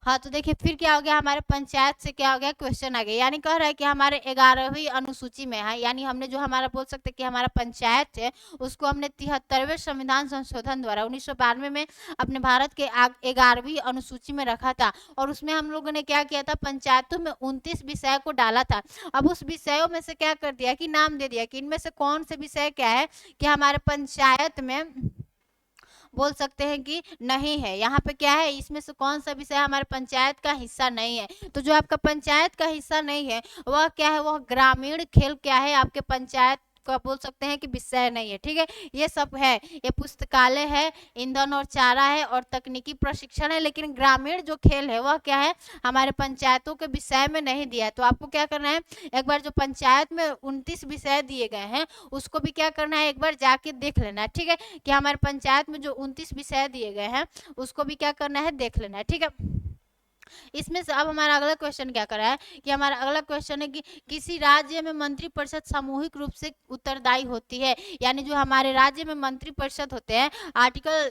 [SPEAKER 1] हाँ, तो देखिए फिर क्या हो गया, हमारे पंचायत से क्या हो गया, क्वेश्चन आ गया। यानी कह रहा है कि हमारे 11वीं अनुसूची में है, यानी हमने जो हमारा बोल सकते हैं कि हमारा पंचायत है उसको हमने 73वें संविधान संशोधन द्वारा 1992 में अपने भारत के 11वीं अनुसूची में रखा था। और उसमें हम लोगों ने क्या किया था, पंचायतों में 29 विषय को डाला था। अब उस विषयों में से क्या कर दिया कि नाम दे दिया कि इनमें से कौन से विषय क्या है कि हमारे पंचायत में बोल सकते हैं कि नहीं है। यहाँ पे क्या है, इसमें से कौन सा विषय हमारे पंचायत का हिस्सा नहीं है। तो जो आपका पंचायत का हिस्सा नहीं है वह क्या है, वह ग्रामीण खेल क्या है, आपके पंचायत का बोल सकते हैं कि विषय नहीं है। ठीक है, ये सब है, ये पुस्तकालय है, ईंधन और चारा है और तकनीकी प्रशिक्षण है, लेकिन ग्रामीण जो खेल है वह क्या है, हमारे पंचायतों के विषय में नहीं दिया है। तो आपको क्या करना है, एक बार जो पंचायत में 29 विषय दिए गए हैं उसको भी क्या करना है, एक बार जाके देख लेना है। ठीक है, कि हमारे पंचायत में जो 29 विषय दिए गए हैं उसको भी क्या करना है, देख लेना है। ठीक है, इसमें से अब हमारा अगला क्वेश्चन क्या कर रहा है कि हमारा अगला क्वेश्चन है कि किसी राज्य में मंत्रिपरिषद सामूहिक रूप से उत्तरदायी होती है। यानी जो हमारे राज्य में मंत्रिपरिषद होते हैं, आर्टिकल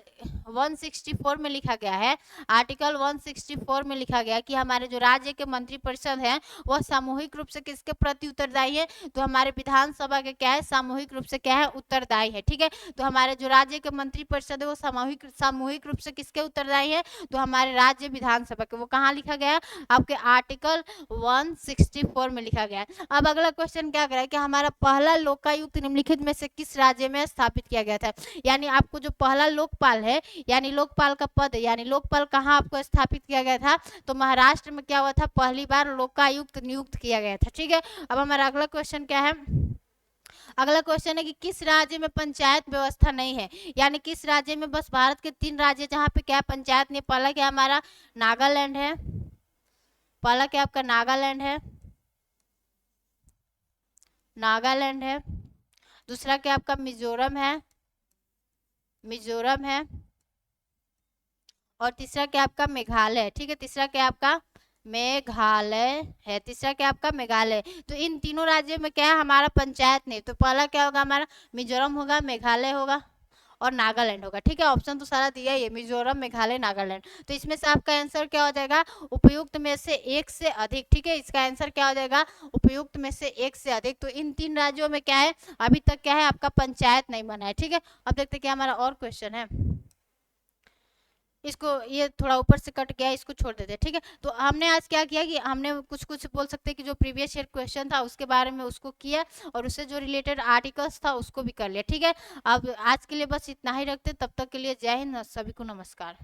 [SPEAKER 1] 164 में लिखा गया है, आर्टिकल 164 में लिखा गया है कि हमारे जो राज्य के मंत्रिपरिषद हैं वह सामूहिक रूप से किसके प्रति उत्तरदायी है, तो हमारे विधानसभा के क्या है, सामूहिक रूप से क्या है, उत्तरदायी है। ठीक है, तो हमारे जो राज्य के मंत्रिपरिषद है वो सामूहिक रूप से किसके उत्तरदायी है, तो हमारे राज्य विधानसभा के। वो कहाँ लिखा गया, आपके आर्टिकल 164 में लिखा गया है। अब अगला क्वेश्चन क्या कर रहा है कि हमारा पहला लोकायुक्त निम्नलिखित में से किस राज्य में स्थापित किया गया था। यानी आपको जो पहला लोकपाल है, यानी लोकपाल का पद, यानी लोकपाल कहाँ आपको स्थापित किया गया था, तो महाराष्ट्र में क्या हुआ था, पहली बार लोकायुक्त नियुक्त किया गया था। ठीक है, अब हमारा अगला क्वेश्चन क्या है, अगला क्वेश्चन है कि किस राज्य में पंचायत व्यवस्था नहीं है। यानी किस राज्य में, बस भारत के 3 राज्य जहाँ पे क्या पंचायत नहीं। पहला क्या हमारा नागालैंड है, पहला क्या आपका नागालैंड है, नागालैंड है। दूसरा क्या आपका मिजोरम है, मिजोरम है। और तीसरा क्या आपका मेघालय है। ठीक है, तीसरा क्या आपका मेघालय है, तीसरा क्या आपका मेघालय। तो इन तीनों राज्यों में क्या है, हमारा पंचायत नहीं। तो पहला क्या होगा, हमारा मिजोरम होगा, मेघालय होगा और नागालैंड होगा। ठीक है, ऑप्शन तो सारा दिया ही है, मिजोरम, मेघालय, नागालैंड। तो इसमें से आपका आंसर क्या हो जाएगा, उपयुक्त में से एक से अधिक। ठीक है, इसका आंसर क्या हो जाएगा, उपयुक्त में से एक से अधिक। तो इन 3 राज्यों में क्या है, अभी तक क्या है, आपका पंचायत नहीं बना है। ठीक है, अब देखते क्या हमारा और क्वेश्चन है। इसको, ये थोड़ा ऊपर से कट गया, इसको छोड़ देते हैं। ठीक है, तो हमने आज क्या किया कि हमने कुछ कुछ बोल सकते हैं कि जो प्रीवियस ईयर क्वेश्चन था उसके बारे में उसको किया और उससे जो रिलेटेड आर्टिकल्स था उसको भी कर लिया। ठीक है, अब आज के लिए बस इतना ही रखते, तब तक के लिए जय हिंद, सभी को नमस्कार।